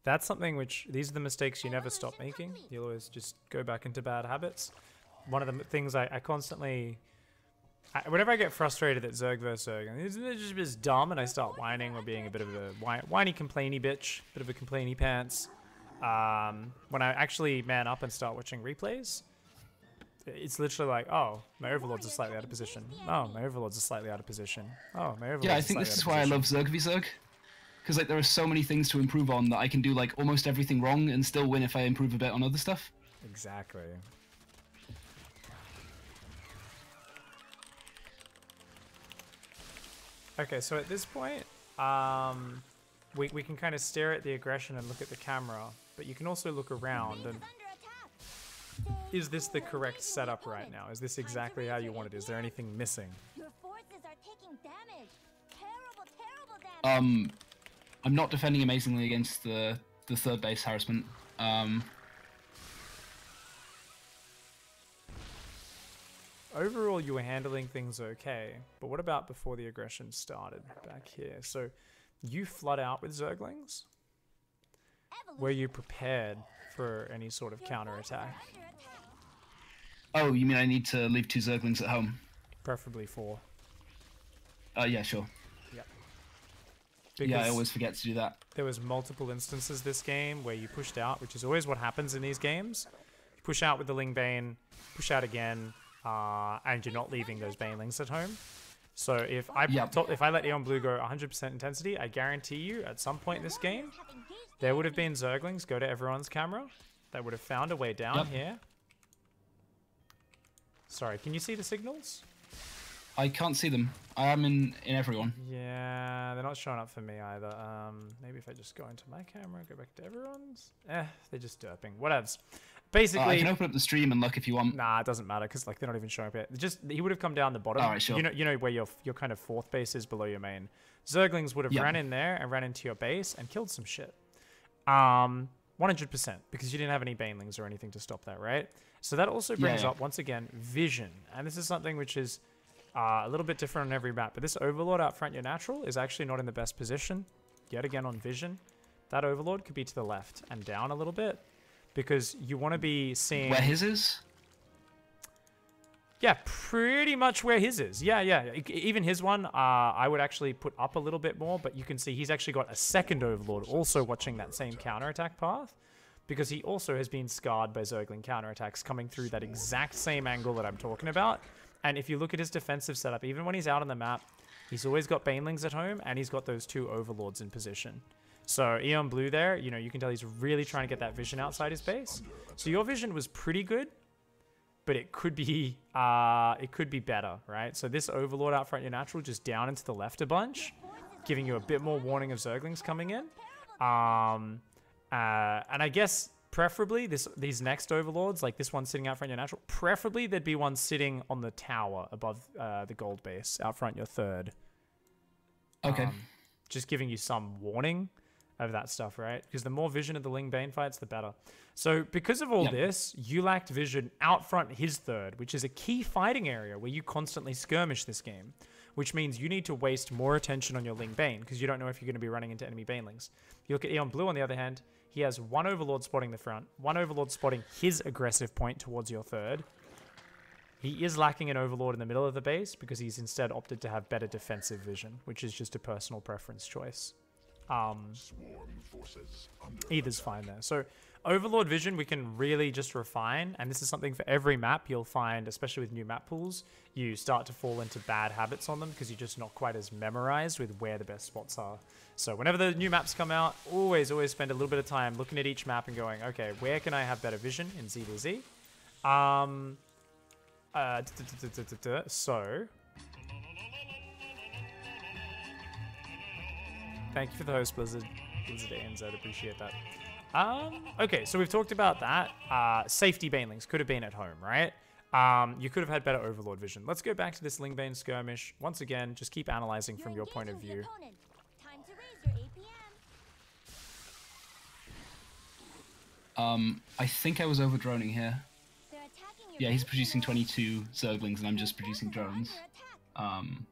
That's something which, these are the mistakes you never stop making. You'll always just go back into bad habits. One of the things I constantly, whenever I get frustrated at Zerg vs Zerg, it's just dumb and I start whining or being a bit of a whiny complainy bitch, bit of a complainy pants. When I actually man up and start watching replays, it's literally like, oh, my overlords are slightly out of position. Oh, my overlords are slightly out of position. Oh, my overlords Yeah, I are think slightly this out is of why I position. love ZvZ. Because like there are so many things to improve on that I can do like almost everything wrong and still win if I improve a bit on other stuff. Exactly. Okay, so at this point, we can kind of stare at the aggression and look at the camera, but you can also look around and is this the correct setup right now? Is this exactly how you want it? Is there anything missing? Your forces are taking damage. Terrible, terrible damage. I'm not defending amazingly against the third base harassment. Overall, you were handling things okay, but what about before the aggression started back here? So you flood out with Zerglings? Were you prepared for any sort of counterattack? Oh, you mean I need to leave 2 Zerglings at home? Preferably 4. Yeah, sure. Yep. Yeah, I Because always forget to do that. there was multiple instances this game where you pushed out, which is always what happens in these games. You push out with the Ling Bane, push out again, and you're not leaving those Banelings at home. So if I if I let Eon Blue go 100% intensity, I guarantee you at some point in this game, there would have been Zerglings go to everyone's camera. They would have found a way down here. Sorry, can you see the signals? I can't see them. I am in everyone. Yeah, they're not showing up for me either. Maybe if I just go into my camera, go back to everyone's. They're just derping. Whatevs. Basically, I can open up the stream and look if you want. nah, it doesn't matter because like they're not even showing up yet. He would have come down the bottom. All right, sure. You know where your kind of fourth base is below your main. Zerglings would have ran in there and ran into your base and killed some shit. 100% because you didn't have any Banelings or anything to stop that, right? So that also brings up once again vision, and this is something which is a little bit different on every map. But this Overlord out front, your natural, is actually not in the best position. Yet again on vision, that Overlord could be to the left and down a little bit. Because you want to be seeing... Where his is? Yeah, pretty much where his is. Yeah. Even his one, I would actually put up a little bit more, but you can see he's actually got a second Overlord also watching that same counterattack path, because he also has been scarred by Zergling counterattacks coming through that exact same angle that I'm talking about. And if you look at his defensive setup, even when he's out on the map, he's always got Banelings at home, and he's got those 2 Overlords in position. So Eon Blue there, you know, you can tell he's really trying to get that vision outside his base. So your vision was pretty good, but it could be better, right? So this Overlord out front, your natural, just down into the left a bunch, giving you a bit more warning of Zerglings coming in. And I guess preferably these next Overlords, like this one sitting out front your natural, preferably there'd be one sitting on the tower above the gold base out front your third. Okay. Just giving you some warning of that stuff, right? Because the more vision of the Ling Bane fights, the better. So because of all this, you lacked vision out front his third, which is a key fighting area where you constantly skirmish this game, which means you need to waste more attention on your Ling Bane because you don't know if you're going to be running into enemy Banelings. You look at Eon Blue on the other hand, he has 1 Overlord spotting the front, 1 Overlord spotting his aggressive point towards your third. He is lacking an Overlord in the middle of the base because he's instead opted to have better defensive vision, which is just a personal preference choice. Either's fine there. So Overlord vision we can really just refine, and this is something for every map you'll find, especially with new map pools, you start to fall into bad habits on them because you're just not quite as memorized with where the best spots are. So whenever the new maps come out, always spend a little bit of time looking at each map and going, okay, where can I have better vision in ZvZ? So thank you for the host, Blizzard. Blizzard ANZ, appreciate that. Okay, so we've talked about that. Safety banelings could have been at home, right? You could have had better Overlord vision. Let's go back to this Lingbane skirmish. Once again, just keep analyzing from your point of view. Time to raise your APM. I think I was overdroning here. They're attacking your Yeah, he's base producing now. 22 Zerglings and I'm just producing Forces are drones. under attack.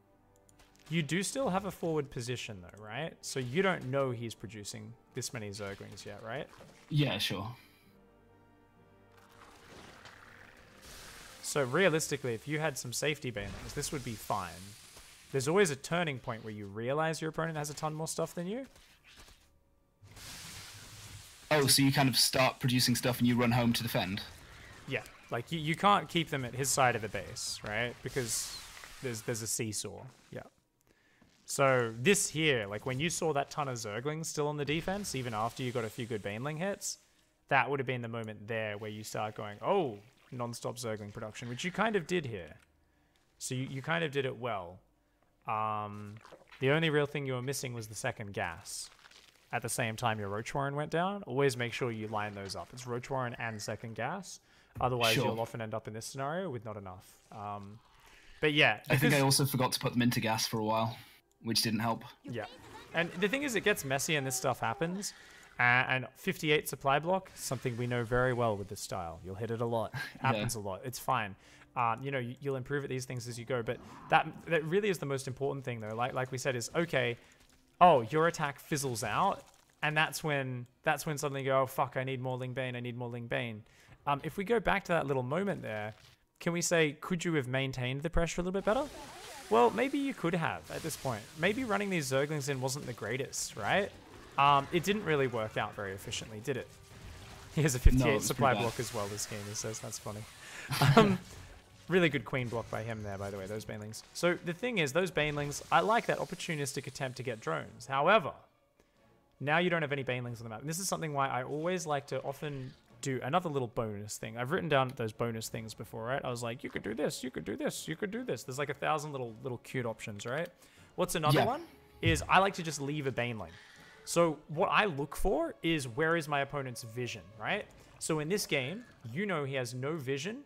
You do still have a forward position though, right? So you don't know he's producing this many Zerglings yet, right? Yeah, sure. So realistically, if you had some safety banelings, this would be fine. There's always a turning point where you realize your opponent has a ton more stuff than you. Oh, so you kind of start producing stuff and you run home to defend? Yeah, like you can't keep them at his side of the base, right? Because there's a seesaw. Yeah. So this here, like when you saw that ton of Zerglings still on the defense, even after you got a few good Baneling hits, that would have been the moment there where you start going, oh, non-stop Zergling production, which you kind of did here. So you kind of did it well. The only real thing you were missing was the second gas. At the same time your Roach Warren went down, always make sure you line those up. It's Roach Warren and second gas. Otherwise, Sure. you'll often end up in this scenario with not enough. But yeah. I think I because- also forgot to put them into gas for a while, which didn't help. Yeah. And the thing is, it gets messy and this stuff happens. And 58 supply block, something we know very well with this style. You'll hit it a lot. It happens a lot. It's fine. You know, you'll improve at these things as you go. But that really is the most important thing, though. Like we said, is okay. Oh, your attack fizzles out, and that's when suddenly you go, oh, fuck, I need more Lingbane. I need more Lingbane. If we go back to that little moment there, can we say, could you have maintained the pressure a little bit better? Well, maybe you could have at this point. Maybe running these Zerglings in wasn't the greatest, right? It didn't really work out very efficiently, did it? He has a 58 No, it was supply pretty bad. block as well this game, he says. That's funny. Really good queen block by him there, by the way, those Banelings. So the thing is, those Banelings, I like that opportunistic attempt to get drones. However, now you don't have any Banelings on the map. And this is something why I always like to often do another little bonus thing. I've written down those bonus things before, right? I was like, you could do this, you could do this, you could do this. There's like 1,000 little cute options, right? What's another Yeah. one? Is I like to just leave a Baneling. So what I look for is where is my opponent's vision, right? So in this game, you know he has no vision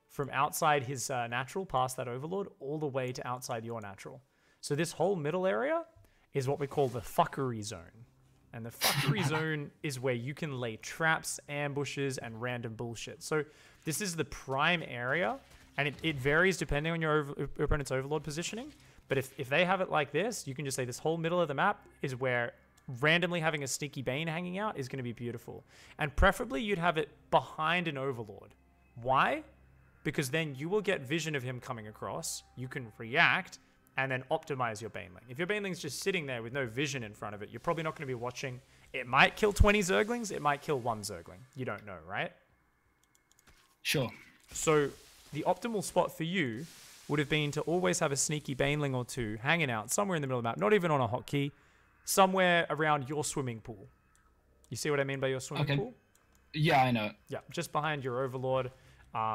from outside his natural, past that Overlord, all the way to outside your natural. So this whole middle area is what we call the fuckery zone. And the fuckery zone is where you can lay traps, ambushes, and random bullshit. So this is the prime area, and it varies depending on your opponent's Overlord positioning. But if they have it like this, you can just say this whole middle of the map is where randomly having a sneaky Bane hanging out is going to be beautiful. And preferably you'd have it behind an Overlord. Why? Because then you will get vision of him coming across, you can react, and then optimize your Baneling. If your Baneling's just sitting there with no vision in front of it, you're probably not going to be watching. It might kill 20 Zerglings, it might kill 1 Zergling. You don't know, right? Sure. So the optimal spot for you would have been to always have a sneaky Baneling or two hanging out somewhere in the middle of the map, not even on a hotkey, somewhere around your swimming pool. You see what I mean by your swimming Okay. pool? Yeah, I know. Yeah, just behind your Overlord.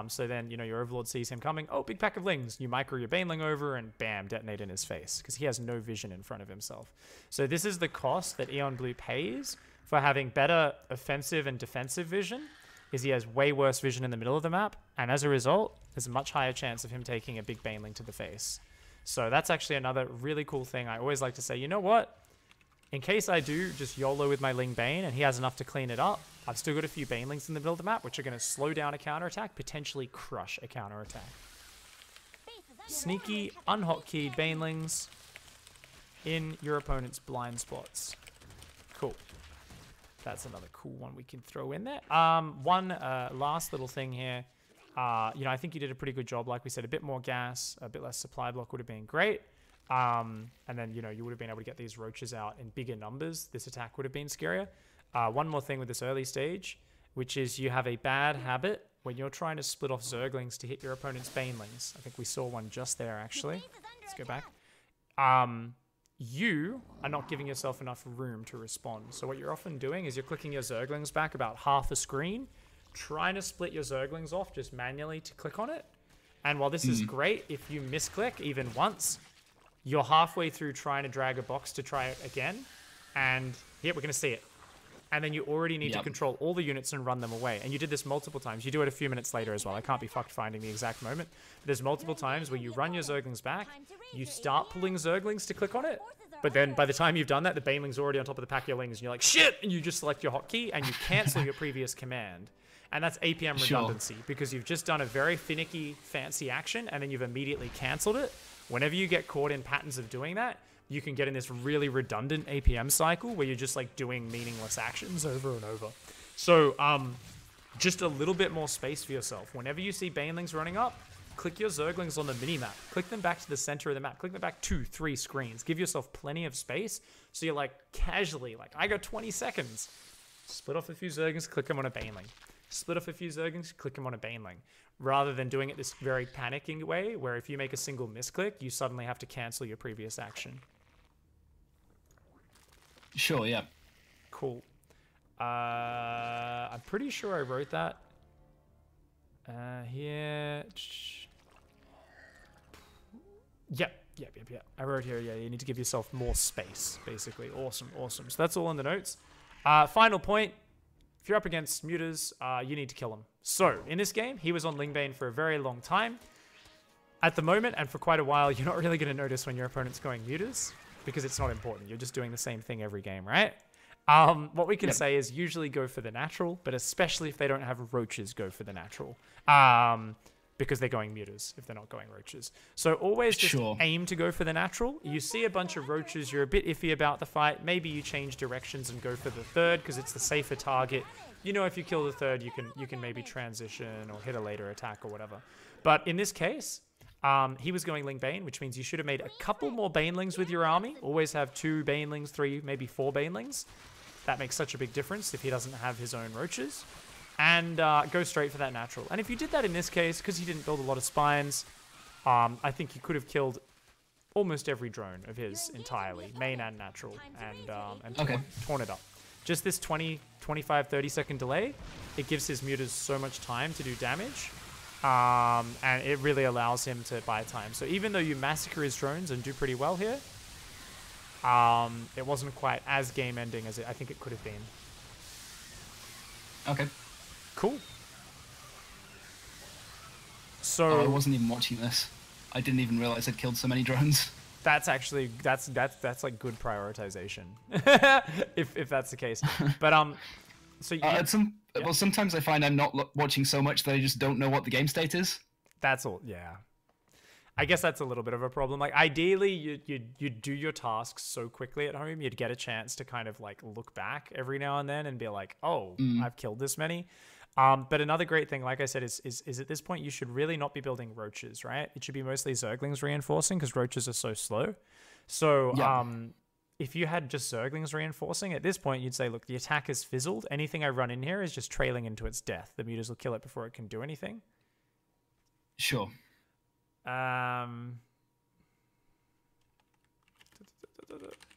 So then, you know, your Overlord sees him coming. Oh, big pack of Lings. You micro your Baneling over and bam, detonate in his face. Because he has no vision in front of himself. So this is the cost that Eon Blue pays for having better offensive and defensive vision. Is he has way worse vision in the middle of the map. And as a result, there's a much higher chance of him taking a big Baneling to the face. So that's actually another really cool thing. I always like to say, you know what? In case I do just YOLO with my Ling Bane and he has enough to clean it up, I've still got a few Banelings in the middle of the map, which are going to slow down a counterattack, potentially crush a counterattack. Sneaky, unhotkeyed Banelings in your opponent's blind spots. Cool. That's another cool one we can throw in there. One last little thing here. You know, I think you did a pretty good job. Like we said, a bit more gas, a bit less supply block would have been great. And then, you know, you would have been able to get these roaches out in bigger numbers. This attack would have been scarier. One more thing with this early stage, which is you have a bad habit when you're trying to split off Zerglings to hit your opponent's Banelings. I think we saw one just there, actually. Let's go back. You are not giving yourself enough room to respond. So what you're often doing is you're clicking your Zerglings back about half a screen, trying to split your Zerglings off just manually to click on it. And while this is great, if you misclick even once, you're halfway through trying to drag a box to try it again, and Here, we're going to see it. And then you already need to control all the units and run them away. And you did this multiple times. You do it a few minutes later as well. I can't be fucked finding the exact moment. But there's multiple times where you run your Zerglings back, you start pulling Zerglings to click on it, but then by the time you've done that, the Baneling's already on top of the pack of your Lings, and you're like, shit! And you just select your hotkey, and you cancel your previous command. And that's APM redundancy, because you've just done a very finicky, fancy action, and then you've immediately cancelled it. Whenever you get caught in patterns of doing that, you can get in this really redundant APM cycle where you're just like doing meaningless actions over and over. So just a little bit more space for yourself. Whenever you see Banelings running up, click your Zerglings on the minimap. Click them back to the center of the map. Click them back 2-3 screens. Give yourself plenty of space so you're like casually, like I got 20 seconds. Split off a few Zerglings, click them on a Baneling. Split off a few Zerglings, click them on a Baneling. Rather than doing it this very panicking way where if you make a single misclick, you suddenly have to cancel your previous action. Sure, yeah. Cool. I'm pretty sure I wrote that. Here. Yep. I wrote here, yeah, you need to give yourself more space, basically. Awesome. So that's all in the notes. Final point. If you're up against Mutas, you need to kill him. So, in this game, he was on Lingbane for a very long time. At the moment, and for quite a while, you're not really going to notice when your opponent's going Mutas, because it's not important. You're just doing the same thing every game, right? What we can say is usually go for the natural, but especially if they don't have Roaches, go for the natural. Because they're going Mutas if they're not going Roaches. So always just aim to go for the natural. You see a bunch of Roaches, you're a bit iffy about the fight. Maybe you change directions and go for the third because it's the safer target. You know, if you kill the third, you can maybe transition or hit a later attack or whatever. But in this case, he was going Lingbane, which means you should have made a couple more Banelings with your army. Always have 2 Banelings, 3, maybe 4 Banelings. That makes such a big difference if he doesn't have his own Roaches. And go straight for that natural. And if you did that in this case, because he didn't build a lot of spines, I think you could have killed almost every drone of his entirely, main and natural, and torn it up. Just this 20, 25, 30 second delay, it gives his Mutas so much time to do damage. And it really allows him to buy time. So even though you massacre his drones and do pretty well here, it wasn't quite as game-ending as I think it could have been. Okay. Cool. So I wasn't even watching this. I didn't even realize I'd killed so many drones. That's actually that's like good prioritization, if that's the case. But so well, sometimes I find I'm not watching so much that I just don't know what the game state is. That's all. Yeah. I guess that's a little bit of a problem. Like ideally, you'd do your tasks so quickly at home, you'd get a chance to kind of like look back every now and then and be like, oh, I've killed this many. But another great thing, like I said, is at this point you should really not be building Roaches, right? It should be mostly Zerglings reinforcing because Roaches are so slow. So if you had just Zerglings reinforcing, at this point you'd say, look, the attack is fizzled. Anything I run in here is just trailing into its death. The Mutas will kill it before it can do anything. Sure.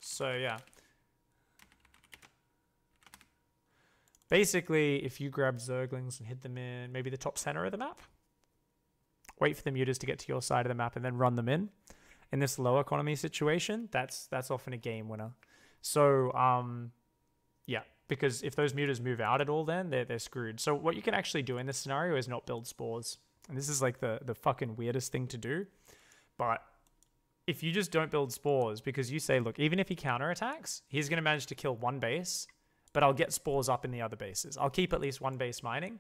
So yeah. Basically, if you grab Zerglings and hit them in maybe the top center of the map, wait for the Mutas to get to your side of the map and then run them in this low economy situation, that's often a game winner. So yeah, because if those Mutas move out at all, then they're screwed. So what you can actually do in this scenario is not build spores. And this is like the fucking weirdest thing to do. But if you just don't build spores, because you say, look, even if he counterattacks, he's going to manage to kill one base, but I'll get spores up in the other bases. I'll keep at least one base mining.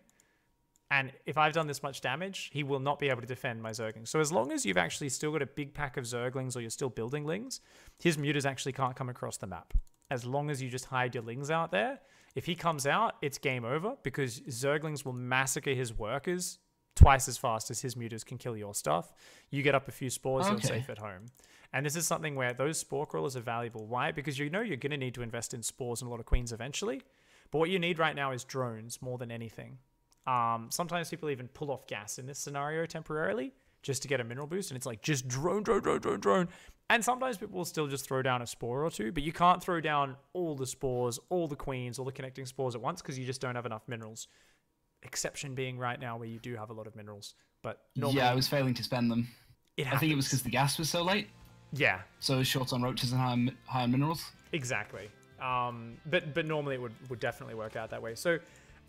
And if I've done this much damage, he will not be able to defend my Zerglings. So as long as you've actually still got a big pack of Zerglings or you're still building Lings, his Mutas actually can't come across the map. As long as you just hide your Lings out there, if he comes out, it's game over because Zerglings will massacre his workers twice as fast as his Mutas can kill your stuff. You get up a few spores, you're safe at home. And this is something where those spore crawlers are valuable. Why? Because you know you're going to need to invest in spores and a lot of queens eventually. But what you need right now is drones more than anything. Sometimes people even pull off gas in this scenario temporarily just to get a mineral boost. And it's like, just drone. And sometimes people will still just throw down a spore or two. But you can't throw down all the spores, all the queens, all the connecting spores at once because you just don't have enough minerals. Exception being right now where you do have a lot of minerals. But normally, yeah, I was failing to spend them. I think it was because the gas was so late. Yeah. So it was short on Roaches and high on minerals. Exactly. But normally it would definitely work out that way. So,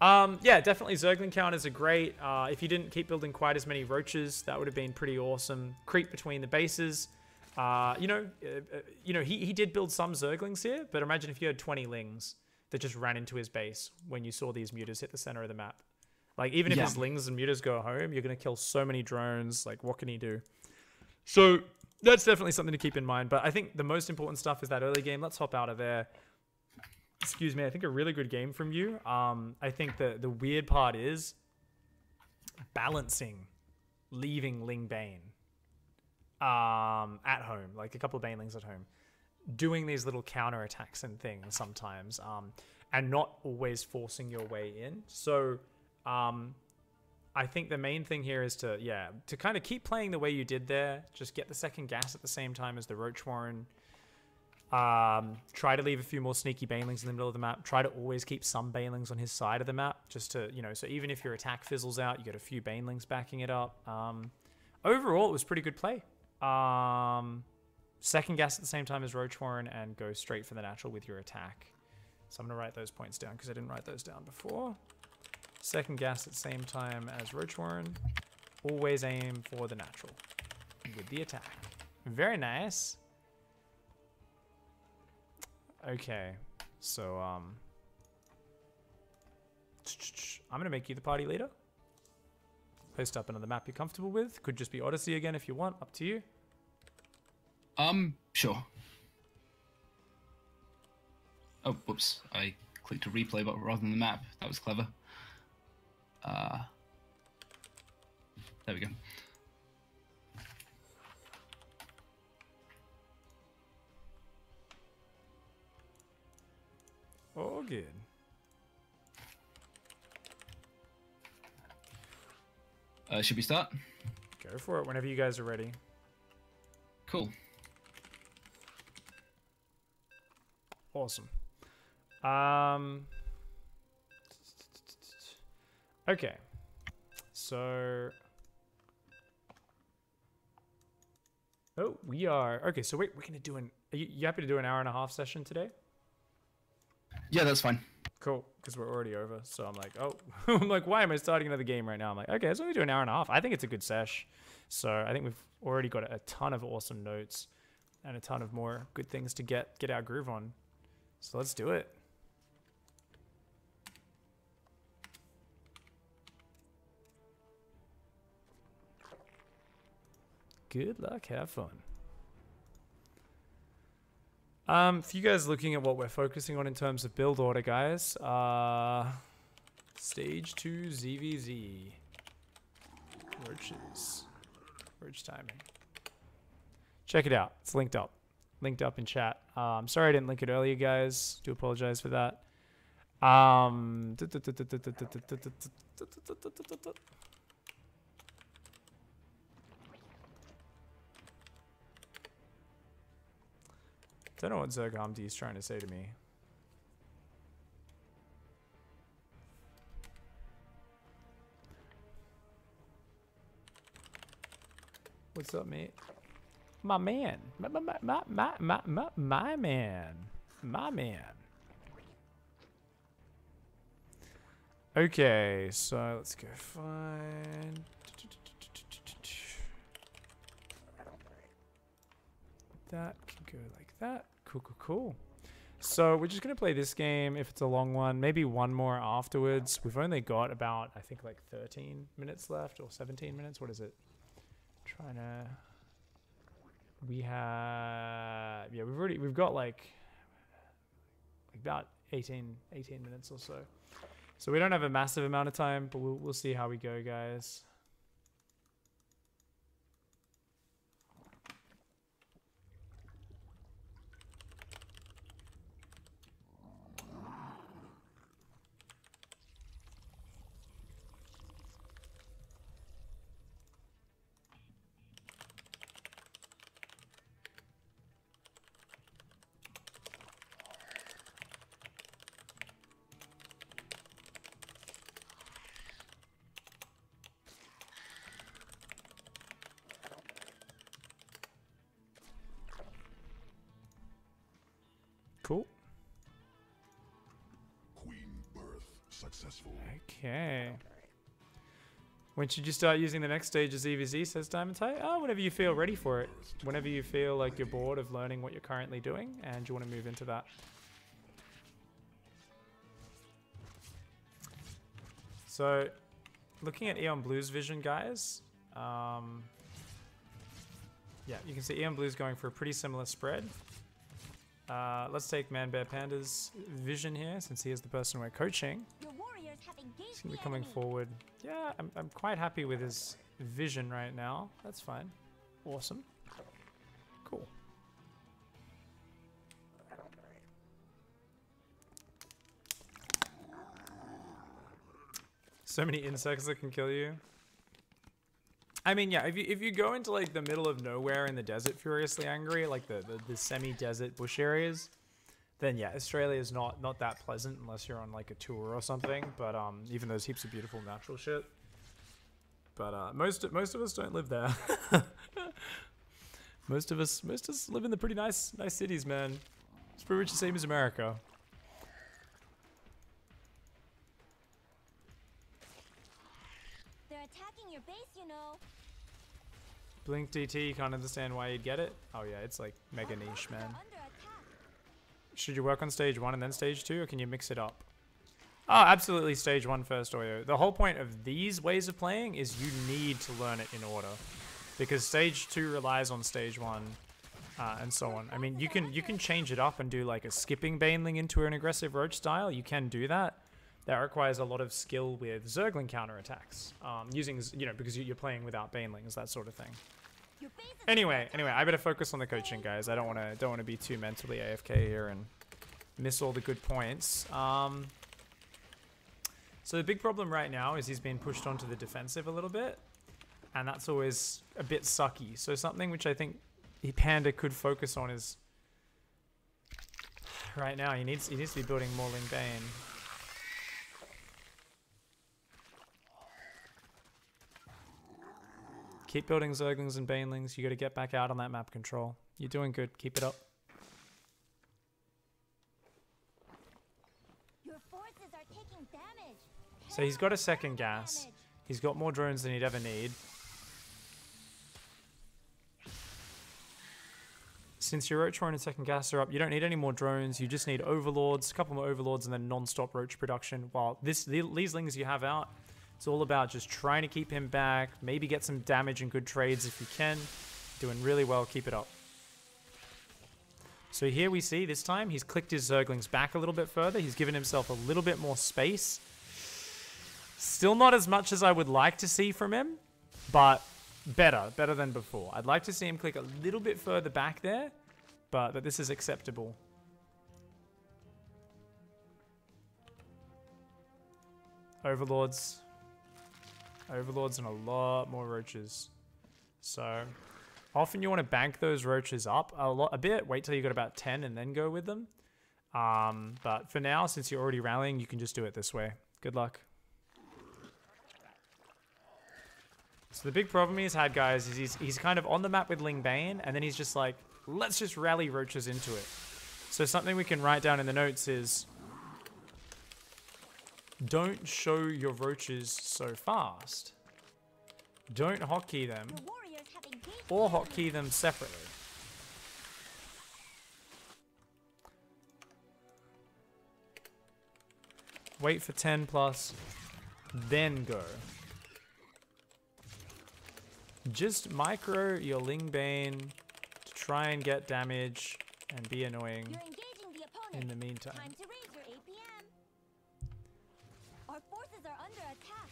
yeah, definitely Zergling counters are great. If you didn't keep building quite as many roaches, that would have been pretty awesome. Creep between the bases. You know, he did build some Zerglings here, but imagine if you had 20 Lings that just ran into his base when you saw these mutas hit the center of the map. Like, even if his Lings and mutas go home, you're going to kill so many drones. Like, what can he do? So, that's definitely something to keep in mind. But I think the most important stuff is that early game. Let's hop out of there. Excuse me. I think a really good game from you. I think the weird part is balancing leaving Ling Bane at home, like a couple of Banelings at home, doing these little counter attacks and things sometimes, and not always forcing your way in. So I think the main thing here is to kind of keep playing the way you did there. Just get the second gas at the same time as the Roach Warren. Try to leave a few more sneaky Banelings in the middle of the map. Try to always keep some Banelings on his side of the map, just to, so even if your attack fizzles out, you get a few Banelings backing it up. Overall, it was pretty good play. Second gas at the same time as Roach Warren and go straight for the natural with your attack. So I'm going to write those points down because I didn't write those down before. Second gas at the same time as Roach Warren. Always aim for the natural with the attack. Very nice. Okay, so I'm gonna make you the party leader. Post up another map you're comfortable with. Could just be Odyssey again if you want. Up to you. Sure. Oh, whoops! I clicked a replay button rather than the map. That was clever. There we go. Oh, good. Should we start? Go for it whenever you guys are ready. Cool. Awesome. Okay. So... Oh, we are... Okay, so wait, we're going to do an... Are you happy to do an hour-and-a-half session today? Yeah, that's fine. Cool, because we're already over. So I'm like, oh, I'm like, why am I starting another game right now? I'm like, okay, so we do an hour and a half. I think it's a good sesh. So I think we've already got a ton of awesome notes and a ton of more good things to get our groove on. So let's do it. Good luck, have fun. For you guys looking at what we're focusing on in terms of build order, guys, stage 2 ZvZ. Roaches. Roach timing. Check it out. It's linked up. Linked up in chat. I'm sorry I didn't link it earlier, guys. Do apologize for that. Don't know what Zergamdi is trying to say to me. What's up, mate? My man. My man. My man. Okay, so let's go find... That can go like that. Cool, cool, cool. So we're just going to play this game if it's a long one. Maybe one more afterwards. We've only got about, I think, like 13 minutes left or 17 minutes. What is it? Trying to... We have... Yeah, we've got like about 18 minutes or so. So we don't have a massive amount of time, but we'll see how we go, guys. Cool. Okay. When should you start using the next stage of ZvZ, says Diamond Tie? Oh, whenever you feel ready for it. Whenever you feel like you're bored of learning what you're currently doing and you want to move into that. So, looking at Eon Blue's vision, guys. Yeah, you can see Eon Blue's going for a pretty similar spread. Let's take Man Bear Panda's vision here, since he is the person we're coaching. He's going to be coming forward. Yeah, I'm quite happy with his vision right now. That's fine. Awesome. Cool. So many insects that can kill you. I mean, yeah, if you go into like the middle of nowhere in the desert, furiously angry, like the semi-desert bush areas, then yeah, Australia is not that pleasant unless you're on like a tour or something. But even there's heaps of beautiful natural shit. But most of us don't live there. most of us live in the pretty nice cities, man. It's pretty much the same as America. They're attacking your base, you know. Blink DT, can't understand why you'd get it. Oh yeah, it's like mega niche, man. Should you work on stage 1 and then stage 2, or can you mix it up? Oh, absolutely stage 1 first, Oyo. The whole point of these ways of playing is you need to learn it in order. Because stage 2 relies on stage 1, and so on. I mean, you can change it up and do like a skipping Baneling into an aggressive Roach style. You can do that. That requires a lot of skill with Zergling counterattacks. Using, you know, because you're playing without Banelings, that sort of thing. Anyway, I better focus on the coaching, guys. I don't want to be too mentally AFK here and miss all the good points. So the big problem right now is he's been pushed onto the defensive a little bit, and that's always a bit sucky. So something which I think Panda could focus on is right now he needs to be building more Ling Bane. Keep building Zerglings and Banelings. You got to get back out on that map control. You're doing good. Keep it up. Your forces are taking damage. So he's got a second gas. He's got more drones than he'd ever need. Since your Roach Horn and second gas are up, you don't need any more drones. You just need overlords, a couple more overlords, and then non-stop Roach production. While these lings you have out, it's all about just trying to keep him back, maybe get some damage and good trades if you can. Doing really well, keep it up. So here we see this time he's clicked his Zerglings back a little bit further. He's given himself a little bit more space. Still not as much as I would like to see from him, but better than before. I'd like to see him click a little bit further back there, but this is acceptable. Overlords and a lot more Roaches. So often you want to bank those Roaches up a bit, wait till you got about 10 and then go with them. But for now, since you're already rallying, you can just do it this way. Good luck. So the big problem he's had, guys, is he's kind of on the map with Ling Bane, and then he's just like, let's just rally Roaches into it. So something we can write down in the notes is, don't show your Roaches so fast. Don't hotkey them, or hotkey them separately. Wait for 10 plus, then go. Just micro your Ling Bane to try and get damage and be annoying in the meantime. Time to raise your APM. Our forces are under attack.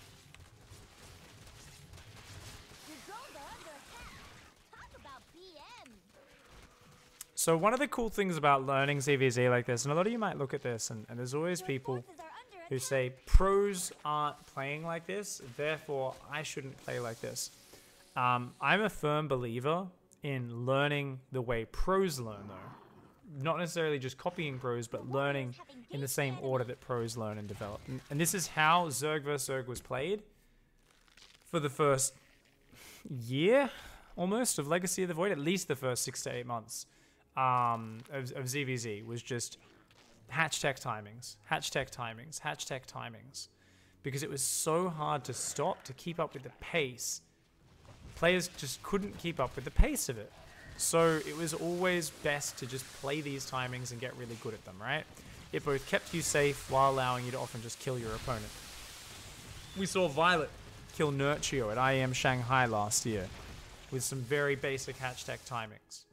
Your drones are under attack. Talk about BM. So one of the cool things about learning ZvZ like this, and a lot of you might look at this, and there's always people who say pros aren't playing like this, therefore I shouldn't play like this. I'm a firm believer in learning the way pros learn, though. Not necessarily just copying pros, but learning in the same order that pros learn and develop. And this is how Zerg vs. Zerg was played for the first year, almost, of Legacy of the Void. At least the first 6 to 8 months of ZvZ was just hatch tech timings, hatch tech timings, hatch tech timings. because it was so hard to stop, to keep up with the pace. Players just couldn't keep up with the pace of it. So it was always best to just play these timings and get really good at them, right? It both kept you safe while allowing you to often just kill your opponent. We saw Violet kill Nurtio at IEM Shanghai last year with some very basic hatch tech timings.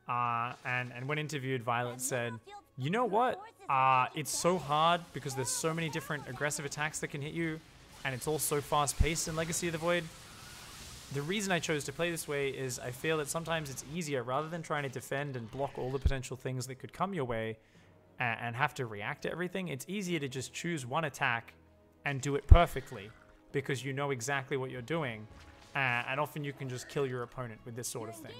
And when interviewed, Violet said, you know what? It's so hard because there's so many different aggressive attacks that can hit you, and it's all so fast-paced in Legacy of the Void. The reason I chose to play this way is I feel that sometimes it's easier, rather than trying to defend and block all the potential things that could come your way and have to react to everything, it's easier to just choose one attack and do it perfectly because you know exactly what you're doing. And often you can just kill your opponent with this sort of thing.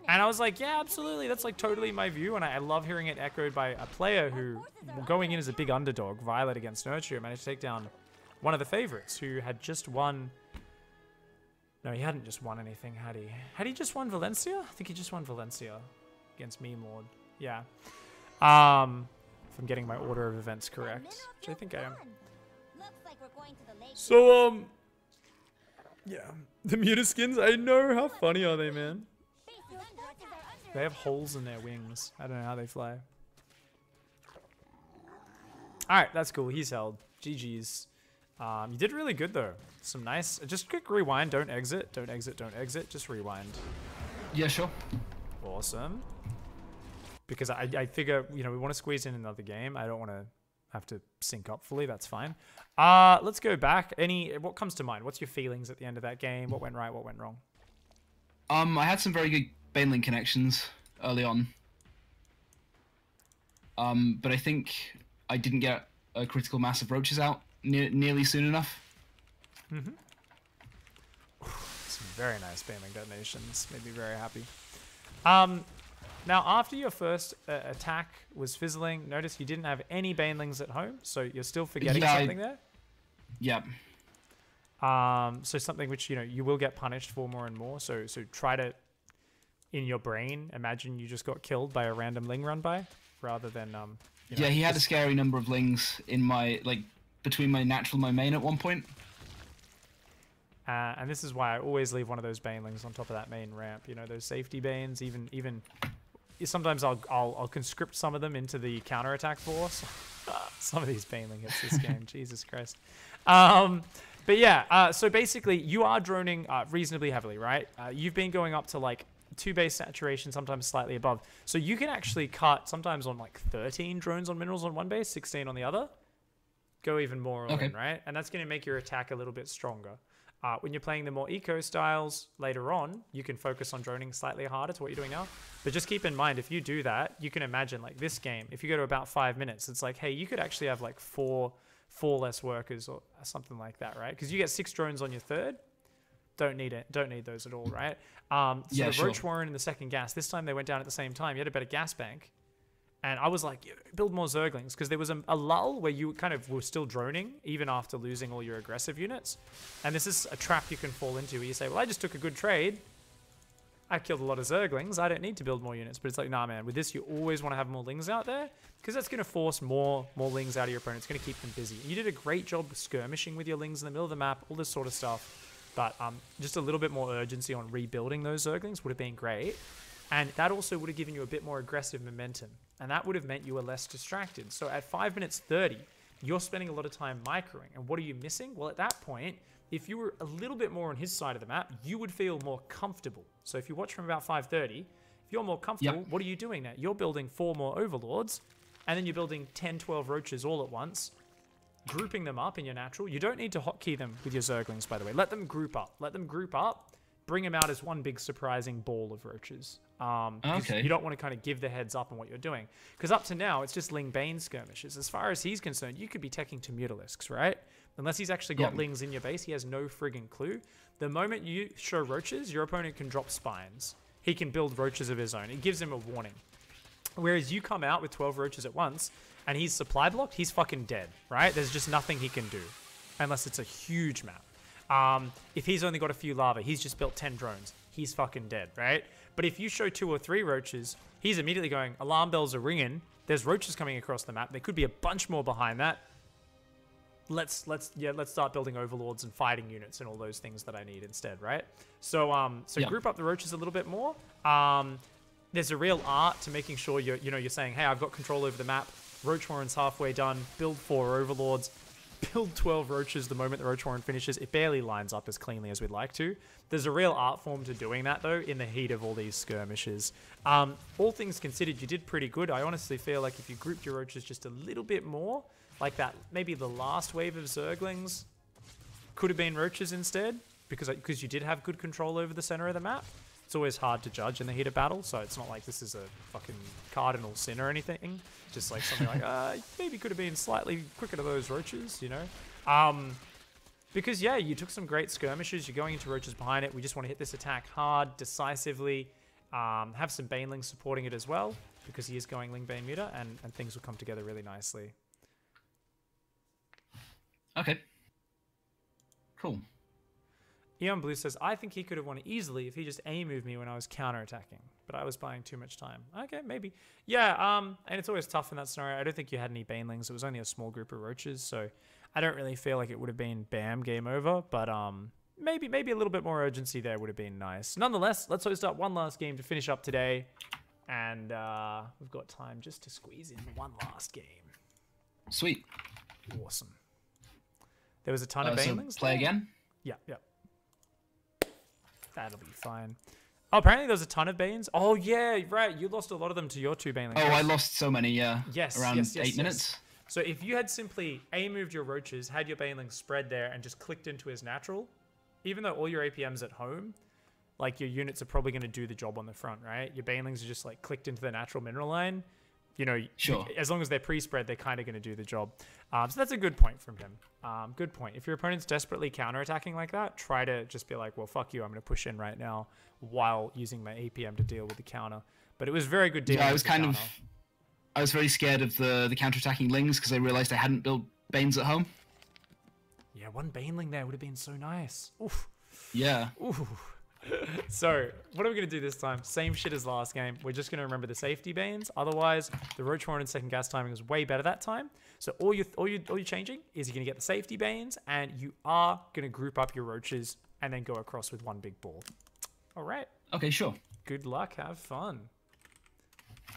And I was like, yeah, absolutely. That's like totally my view. And I love hearing it echoed by a player who, going in as a big underdog, Violet against Nurtio, managed to take down one of the favorites who had just won. No, he hadn't just won anything, had he? Had he just won Valencia? I think he just won Valencia against Meme Lord. Yeah. If I'm getting my order of events correct, which I think I am. So, yeah. The Mutaskins, I know. How funny are they, man? They have holes in their wings. I don't know how they fly. Alright, that's cool. He's held. GG's. You did really good, though. Some nice... Just quick rewind. Don't exit. Don't exit. Don't exit. Just rewind. Yeah, sure. Awesome. Because I figure, you know, we want to squeeze in another game. I don't want to have to sync up fully. That's fine. Let's go back. What comes to mind? What's your feelings at the end of that game? What went right? What went wrong? I had some very good Baneling connections early on. But I think I didn't get a critical mass of roaches out nearly soon enough. Mm-hmm. Some very nice Baneling detonations. Made me very happy. Now, after your first attack was fizzling, notice you didn't have any Banelings at home, so you're still forgetting something there? Yep. So something which, you know, you will get punished for more and more, so try to, in your brain, imagine you just got killed by a random Ling run by, rather than, you know, yeah, he had a scary number of Lings in my, like, between my natural and my main at one point. And this is why I always leave one of those Banelings on top of that main ramp, you know, those safety Banes, even sometimes I'll conscript some of them into the counterattack force. Some of these Baneling hits this game, Jesus Christ. But yeah, so basically you are droning reasonably heavily, right? You've been going up to like 2 base saturation, sometimes slightly above. So you can actually cut sometimes on like 13 drones on minerals on one base, 16 on the other. Go even more all in, right? And that's going to make your attack a little bit stronger. When you're playing the more eco styles later on, you can focus on droning slightly harder to what you're doing now. But just keep in mind, if you do that, you can imagine like this game, if you go to about 5 minutes, it's like, hey, you could actually have like four less workers or something like that, right? Because you get 6 drones on your third. Don't need it. Don't need those at all, right? So yeah, the Roach Warren and the second gas, this time they went down at the same time. You had a better gas bank. And I was like, build more Zerglings, because there was a lull where you kind of were still droning, even after losing all your aggressive units. And this is a trap you can fall into where you say, well, I just took a good trade. I killed a lot of Zerglings. I don't need to build more units. But it's like, nah, man, with this, you always want to have more Lings out there, because that's going to force more Lings out of your opponent. It's going to keep them busy. You did a great job skirmishing with your Lings in the middle of the map, all this sort of stuff. But just a little bit more urgency on rebuilding those Zerglings would have been great. And that also would have given you a bit more aggressive momentum. And that would have meant you were less distracted. So at 5 minutes 30, you're spending a lot of time microing. And what are you missing? Well, at that point, if you were a little bit more on his side of the map, you would feel more comfortable. So if you watch from about 5:30, if you're more comfortable, what are you doing now? You're building 4 more Overlords, and then you're building 10, 12 Roaches all at once, grouping them up in your natural. You don't need to hotkey them with your Zerglings, by the way. Let them group up. Let them group up. Bring them out as one big surprising ball of Roaches. You don't want to kind of give the heads up on what you're doing. Because up to now, it's just Ling Bane skirmishes. As far as he's concerned, you could be teching to Mutalisks, right? Unless he's actually got Lings in your base, he has no friggin' clue. The moment you show Roaches, your opponent can drop Spines. He can build Roaches of his own. It gives him a warning. Whereas you come out with 12 Roaches at once, and he's supply blocked, he's fucking dead, right? There's just nothing he can do. Unless it's a huge map. If he's only got a few lava, he's just built 10 drones. He's fucking dead, right? But if you show 2 or 3 Roaches, he's immediately going, alarm bells are ringing. There's Roaches coming across the map. There could be a bunch more behind that. let's start building overlords and fighting units and all those things that I need instead, right? So group up the roaches a little bit more. There's a real art to making sure you're saying, hey, I've got control over the map. Roach Warren's halfway done. Build 4 overlords. Build 12 roaches the moment the Roach Warren finishes. It barely lines up as cleanly as we'd like to. There's a real art form to doing that, though, in the heat of all these skirmishes. All things considered, you did pretty good. I honestly feel like if you grouped your roaches just a little bit more, like that, maybe the last wave of Zerglings could have been roaches instead, because you did have good control over the center of the map. It's always hard to judge in the heat of battle, so it's not like this is a fucking cardinal sin or anything. Just like something like, maybe could have been slightly quicker to those roaches, you know? Because, yeah, you took some great skirmishes. You're going into roaches behind it. We just want to hit this attack hard, decisively. Have some Banelings supporting it as well, because he is going Ling Bane Muta, and things will come together really nicely. Okay. Cool. Eon Blue says, I think he could have won it easily if he just A-moved me when I was counterattacking, but I was buying too much time. Okay, maybe. Yeah, and it's always tough in that scenario. I don't think you had any Banelings. It was only a small group of roaches, so I don't really feel like it would have been bam, game over, but maybe a little bit more urgency there would have been nice. Nonetheless, let's host up one last game to finish up today, and we've got time just to squeeze in one last game. Sweet. Awesome. There was a ton of Banelings. So play again? Yeah. That'll be fine. Oh, apparently there's a ton of Banes. Oh, yeah, right. You lost a lot of them to your 2 Banelings. Oh, I lost so many, yeah. Yes, around 8 minutes. So if you had simply A-moved your Roaches, had your Banelings spread there, and just clicked into his natural, even though all your APM's at home, like, your units are probably going to do the job on the front, right? Your Banelings are just, like, clicked into the natural mineral line. You know, sure. As long as they're pre-spread, they're kind of going to do the job. So that's a good point from him. Good point. If your opponent's desperately counterattacking like that, try to just be like, well, fuck you, I'm going to push in right now while using my APM to deal with the counter. But it was very good dealing with the counter. I was very scared of the counterattacking Lings because I realized I hadn't built Banes at home. Yeah, one Baneling there would have been so nice. Oof. Yeah. Oof. So, what are we going to do this time? Same shit as last game. We're just going to remember the safety Banes. Otherwise, the Roach Warren and second gas timing was way better that time. So all you're changing is you're going to get the safety Banes, and you are going to group up your Roaches and then go across with one big ball. All right. Okay, sure. Good luck. Have fun.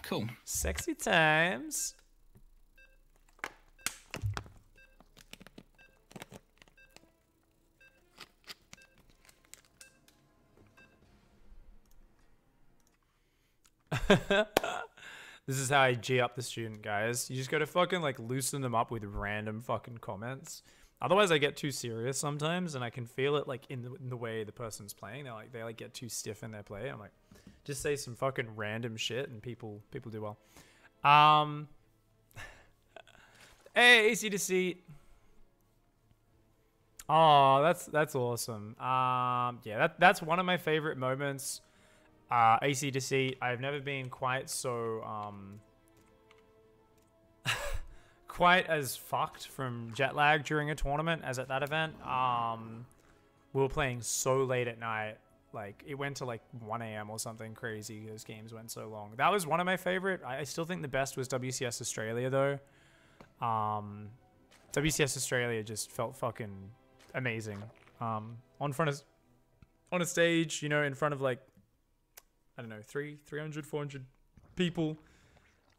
Cool. Sexy times. This is how I G up the student, guys. You just gotta fucking like loosen them up with random fucking comments. Otherwise, I get too serious sometimes, and I can feel it like in the way the person's playing. They like get too stiff in their play. I'm like, just say some fucking random shit, and people do well. Hey, AC to seat. Oh, that's awesome. Yeah, that's one of my favorite moments. AC to seat. I've never been quite so quite as fucked from jet lag during a tournament as at that event. We were playing so late at night, like it went to like 1 AM or something crazy. Those games went so long. That was one of my favorite. I still think the best was WCS Australia though. WCS Australia just felt fucking amazing. On a stage, you know, in front of like, I don't know, 300, 400 people.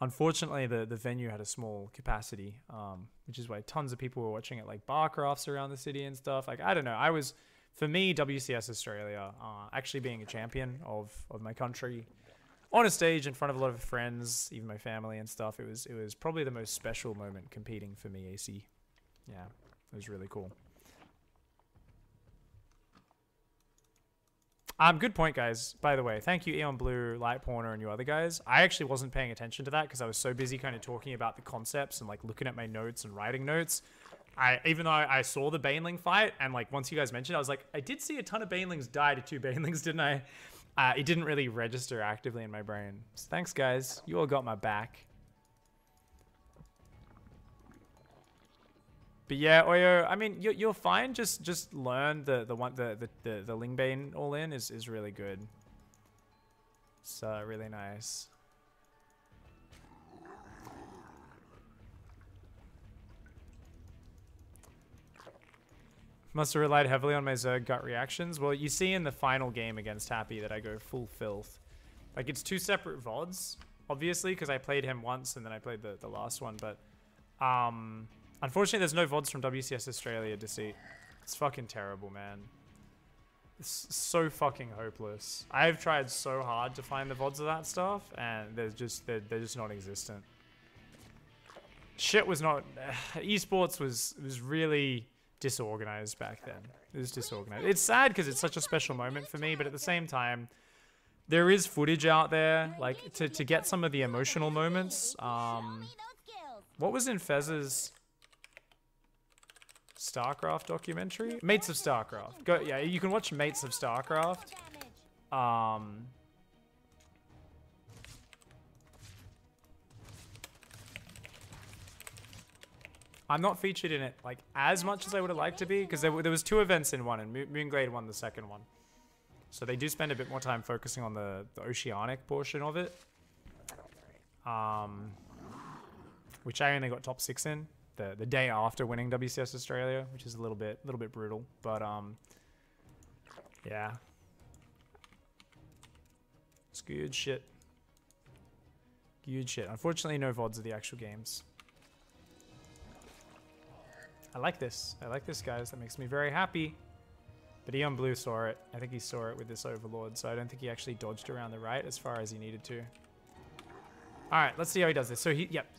Unfortunately, the venue had a small capacity, which is why tons of people were watching it, like bar crafts around the city and stuff. Like, I don't know. For me, WCS Australia, actually being a champion of my country on a stage in front of a lot of friends, even my family and stuff, it was probably the most special moment competing for me, AC. Yeah, it was really cool. Good point, guys. By the way, thank you, Eon Blue, Light Porner, and you other guys. I actually wasn't paying attention to that because I was so busy kind of talking about the concepts and like looking at my notes and writing notes. Even though I saw the Baneling fight, and like once you guys mentioned it, I was like, I did see a ton of Banelings die to 2 Banelings, didn't I? It didn't really register actively in my brain. So thanks, guys. You all got my back. But yeah, Oyo, I mean, you're fine. Just learn the Lingbane all in is really good. It's really nice. Must have relied heavily on my Zerg gut reactions. Well, you see in the final game against Happy that I go full filth. Like, it's 2 separate VODs, obviously, because I played him once and then I played the last one. But, unfortunately, there's no VODs from WCS Australia, Deceit. It's fucking terrible, man. It's so fucking hopeless. I've tried so hard to find the VODs of that stuff, and they're just non-existent. Shit was not... esports was really disorganized back then. It was disorganized. It's sad because it's such a special moment for me, but at the same time, there is footage out there, like, to get some of the emotional moments. What was in Fez's StarCraft documentary? Mates of StarCraft. Go, yeah, you can watch Mates of StarCraft. I'm not featured in it like as much as I would have liked to be, because there was 2 events in one, and Moonglade won the second one. So they do spend a bit more time focusing on the oceanic portion of it, which I only got top 6 in the day after winning WCS Australia, which is a little bit brutal, but yeah, it's good shit. Good shit. Unfortunately, no VODs of the actual games. I like this. I like this, guys. That makes me very happy. But Eon Blue saw it. I think he saw it with this Overlord, so I don't think he actually dodged around the right as far as he needed to. Alright, let's see how he does this. So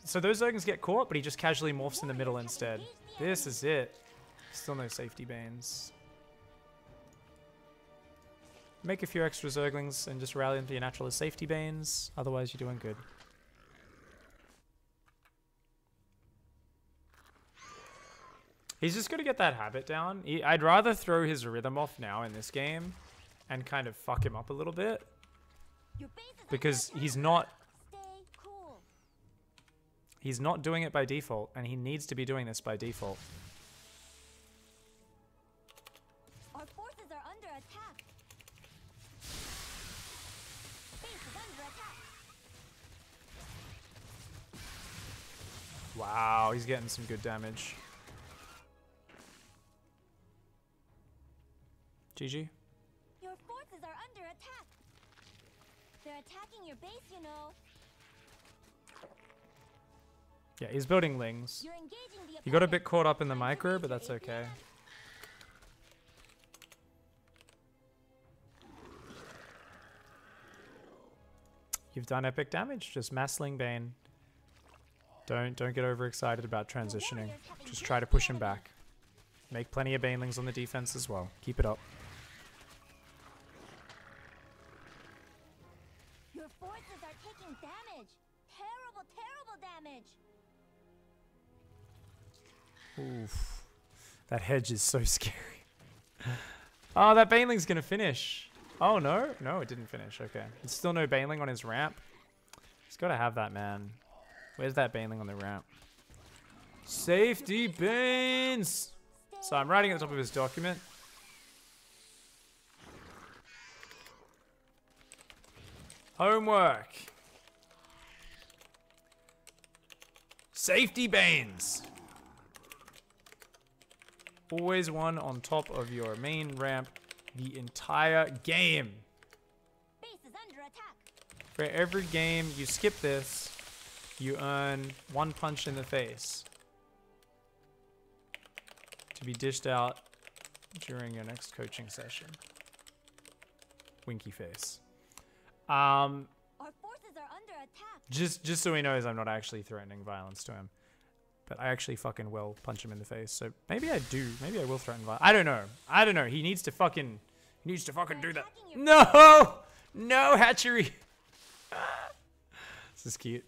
so those Zerglings get caught, but he just casually morphs in the middle instead. This is it. Still no safety banes. Make a few extra Zerglings and just rally into your natural as safety banes. Otherwise, you're doing good. He's just going to get that habit down. I'd rather throw his rhythm off now in this game and kind of fuck him up a little bit, because he's not doing it by default, and he needs to be doing this by default. Our forces are under attack. Base is under attack. Wow, he's getting some good damage. GG. Your forces are under attack. They're attacking your base, you know. Yeah, he's building Lings. You're engaging the He got a bit caught up in the micro, but that's okay. You've done epic damage. Just massling Bane. Don't get overexcited about transitioning. Just try to push him back. Make plenty of Banelings on the defense as well. Keep it up. Your forces are taking damage. Terrible, terrible damage. Oof. That hedge is so scary. Oh, that Baneling's gonna finish. Oh, no? No, it didn't finish. Okay. There's still no Baneling on his ramp. He's gotta have that, man. Where's that Baneling on the ramp? Safety Banes! So I'm writing at the top of his document. Homework. Safety Banes. Always one on top of your main ramp the entire game. Base is under attack. For every game you skip this, you earn 1 punch in the face to be dished out during your next coaching session. Winky face. Our forces are under attack. Just so he knows I'm not actually threatening violence to him. But I actually fucking will punch him in the face. So maybe I do. Maybe I will threaten violence. I don't know. I don't know. He needs to fucking do that. No! No, hatchery! This is cute.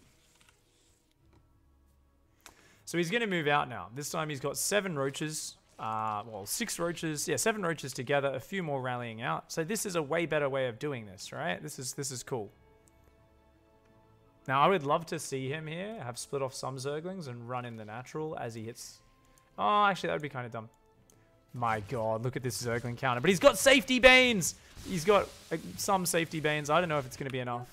So he's going to move out now. This time he's got 7 roaches. Well, 6 roaches. Yeah, 7 roaches together. A few more rallying out. So this is a way better way of doing this, right? This is cool. Now, I would love to see him here have split off some Zerglings and run in the natural as he hits. Oh, actually, that would be kind of dumb. My god, look at this Zergling counter. But he's got safety banes! He's got some safety banes. I don't know if it's going to be enough.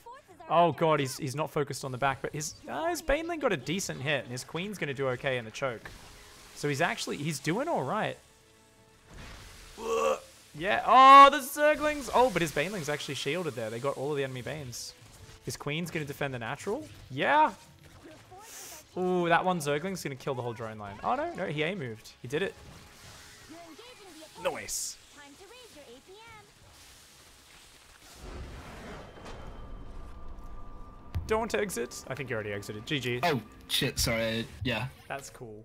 Oh god, he's not focused on the back. But his Baneling got a decent hit. And his Queen's going to do okay in the choke. So he's doing alright. Yeah. Oh, the Zerglings. Oh, but his Baneling's actually shielded there. They got all of the enemy Banes. His Queen's going to defend the natural. Yeah. Ooh, that one Zergling's going to kill the whole drone line. Oh, no. No, he A moved. He did it. Nice. Time to raise your APM. Don't exit. I think you already exited. GG. Oh, shit, sorry. Yeah. That's cool.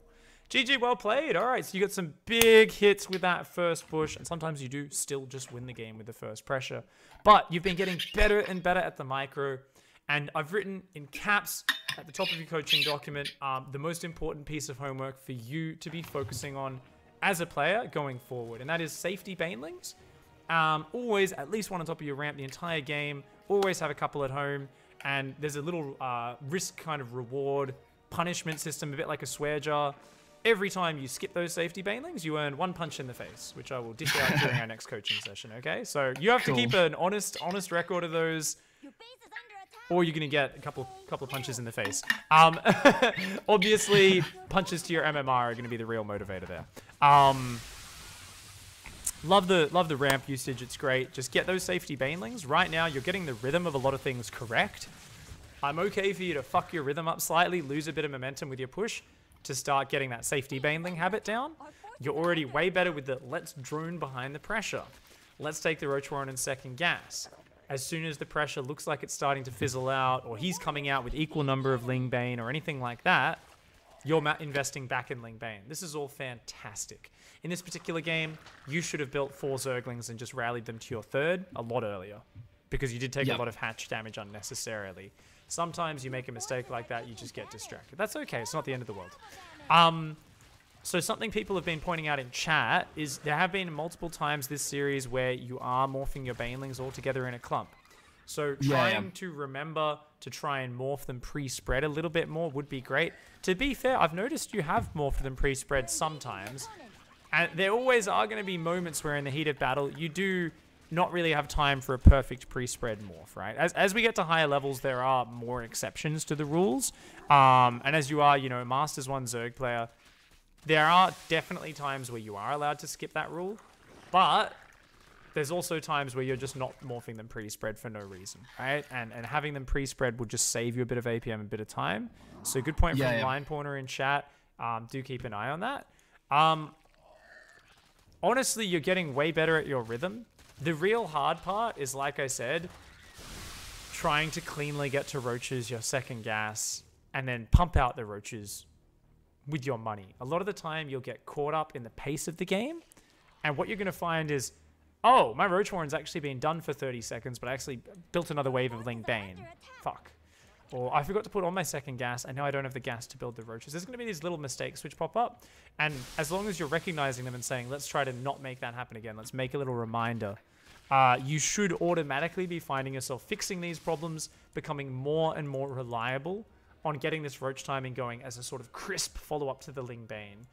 GG, well played. All right, so you got some big hits with that first push, and sometimes you do still just win the game with the first pressure. But you've been getting better and better at the micro, and I've written in caps at the top of your coaching document the most important piece of homework for you to be focusing on as a player going forward, and that is safety banelings. Always at least one on top of your ramp the entire game. Always have a couple at home, and there's a little risk kind of reward punishment system, a bit like a swear jar. Every time you skip those safety banelings, you earn 1 punch in the face, which I will dish out during our next coaching session, okay? So you have to keep an honest record of those, Your base is under attack. or you're going to get a couple of punches in the face. Obviously, punches to your MMR are going to be the real motivator there. Love the ramp usage, it's great. Just get those safety banelings. Right now, you're getting the rhythm of a lot of things correct. I'm okay for you to fuck your rhythm up slightly, lose a bit of momentum with your push, to start getting that safety baneling habit down. You're already way better with the let's drone behind the pressure. Let's take the Roach Warren in second gas. As soon as the pressure looks like it's starting to fizzle out, or he's coming out with equal number of Ling Bane or anything like that, you're investing back in Ling Bane. This is all fantastic. In this particular game, you should have built 4 Zerglings and just rallied them to your third a lot earlier, because you did take a lot of hatch damage unnecessarily. Sometimes you make a mistake like that, you just get distracted. That's okay, it's not the end of the world. So something people have been pointing out in chat is there have been multiple times this series where you are morphing your banelings all together in a clump. So trying to remember to try and morph them pre-spread a little bit more would be great. To be fair, I've noticed you have morphed them pre-spread sometimes. And there always are going to be moments where in the heat of battle, you do not really have time for a perfect pre-spread morph, right? As we get to higher levels, there are more exceptions to the rules. And as you are, you know, Masters 1 Zerg player, there are definitely times where you are allowed to skip that rule. But there's also times where you're just not morphing them pre-spread for no reason, right? And having them pre-spread will just save you a bit of APM and a bit of time. So good point from Line Porner in chat. Do keep an eye on that. Honestly, you're getting way better at your rhythm. The real hard part is, like I said, trying to cleanly get to Roaches your second gas and then pump out the Roaches with your money. A lot of the time, you'll get caught up in the pace of the game. And what you're going to find is, oh, my Roach Warren's actually been done for 30 seconds, but I actually built another wave of Ling Bane. Fuck. Or I forgot to put on my second gas, and now I don't have the gas to build the Roaches. There's going to be these little mistakes which pop up. And as long as you're recognizing them and saying, let's try to not make that happen again, let's make a little reminder, you should automatically be finding yourself fixing these problems, becoming more and more reliable on getting this Roach timing going as a sort of crisp follow-up to the Ling Bane.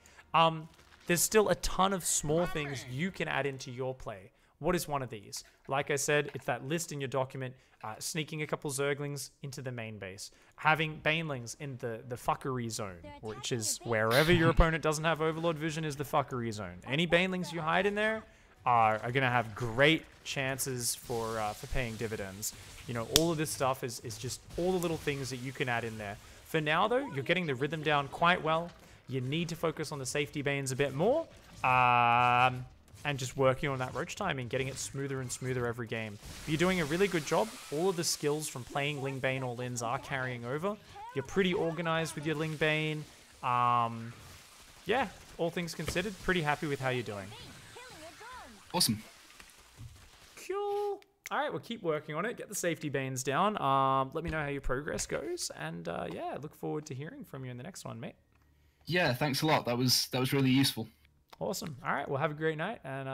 There's still a ton of small things you can add into your play. What is one of these? Like I said, it's that list in your document, sneaking a couple Zerglings into the main base, having Banelings in the fuckery zone, which is wherever your opponent doesn't have Overlord vision is the fuckery zone. Any Banelings you hide in there are going to have great chances for paying dividends. You know, all of this stuff is just all the little things that you can add in there. For now, though, you're getting the rhythm down quite well. You need to focus on the safety banes a bit more. And just working on that Roach timing, getting it smoother and smoother every game. You're doing a really good job. All of the skills from playing Ling Bane all-ins are carrying over. You're pretty organized with your Ling Bane. Yeah, all things considered, pretty happy with how you're doing. Awesome. Cool. All right, we'll keep working on it. Get the safety banes down. Let me know how your progress goes. And yeah, look forward to hearing from you in the next one, mate. Yeah, thanks a lot. That was really useful. Awesome. All right, well, have a great night, and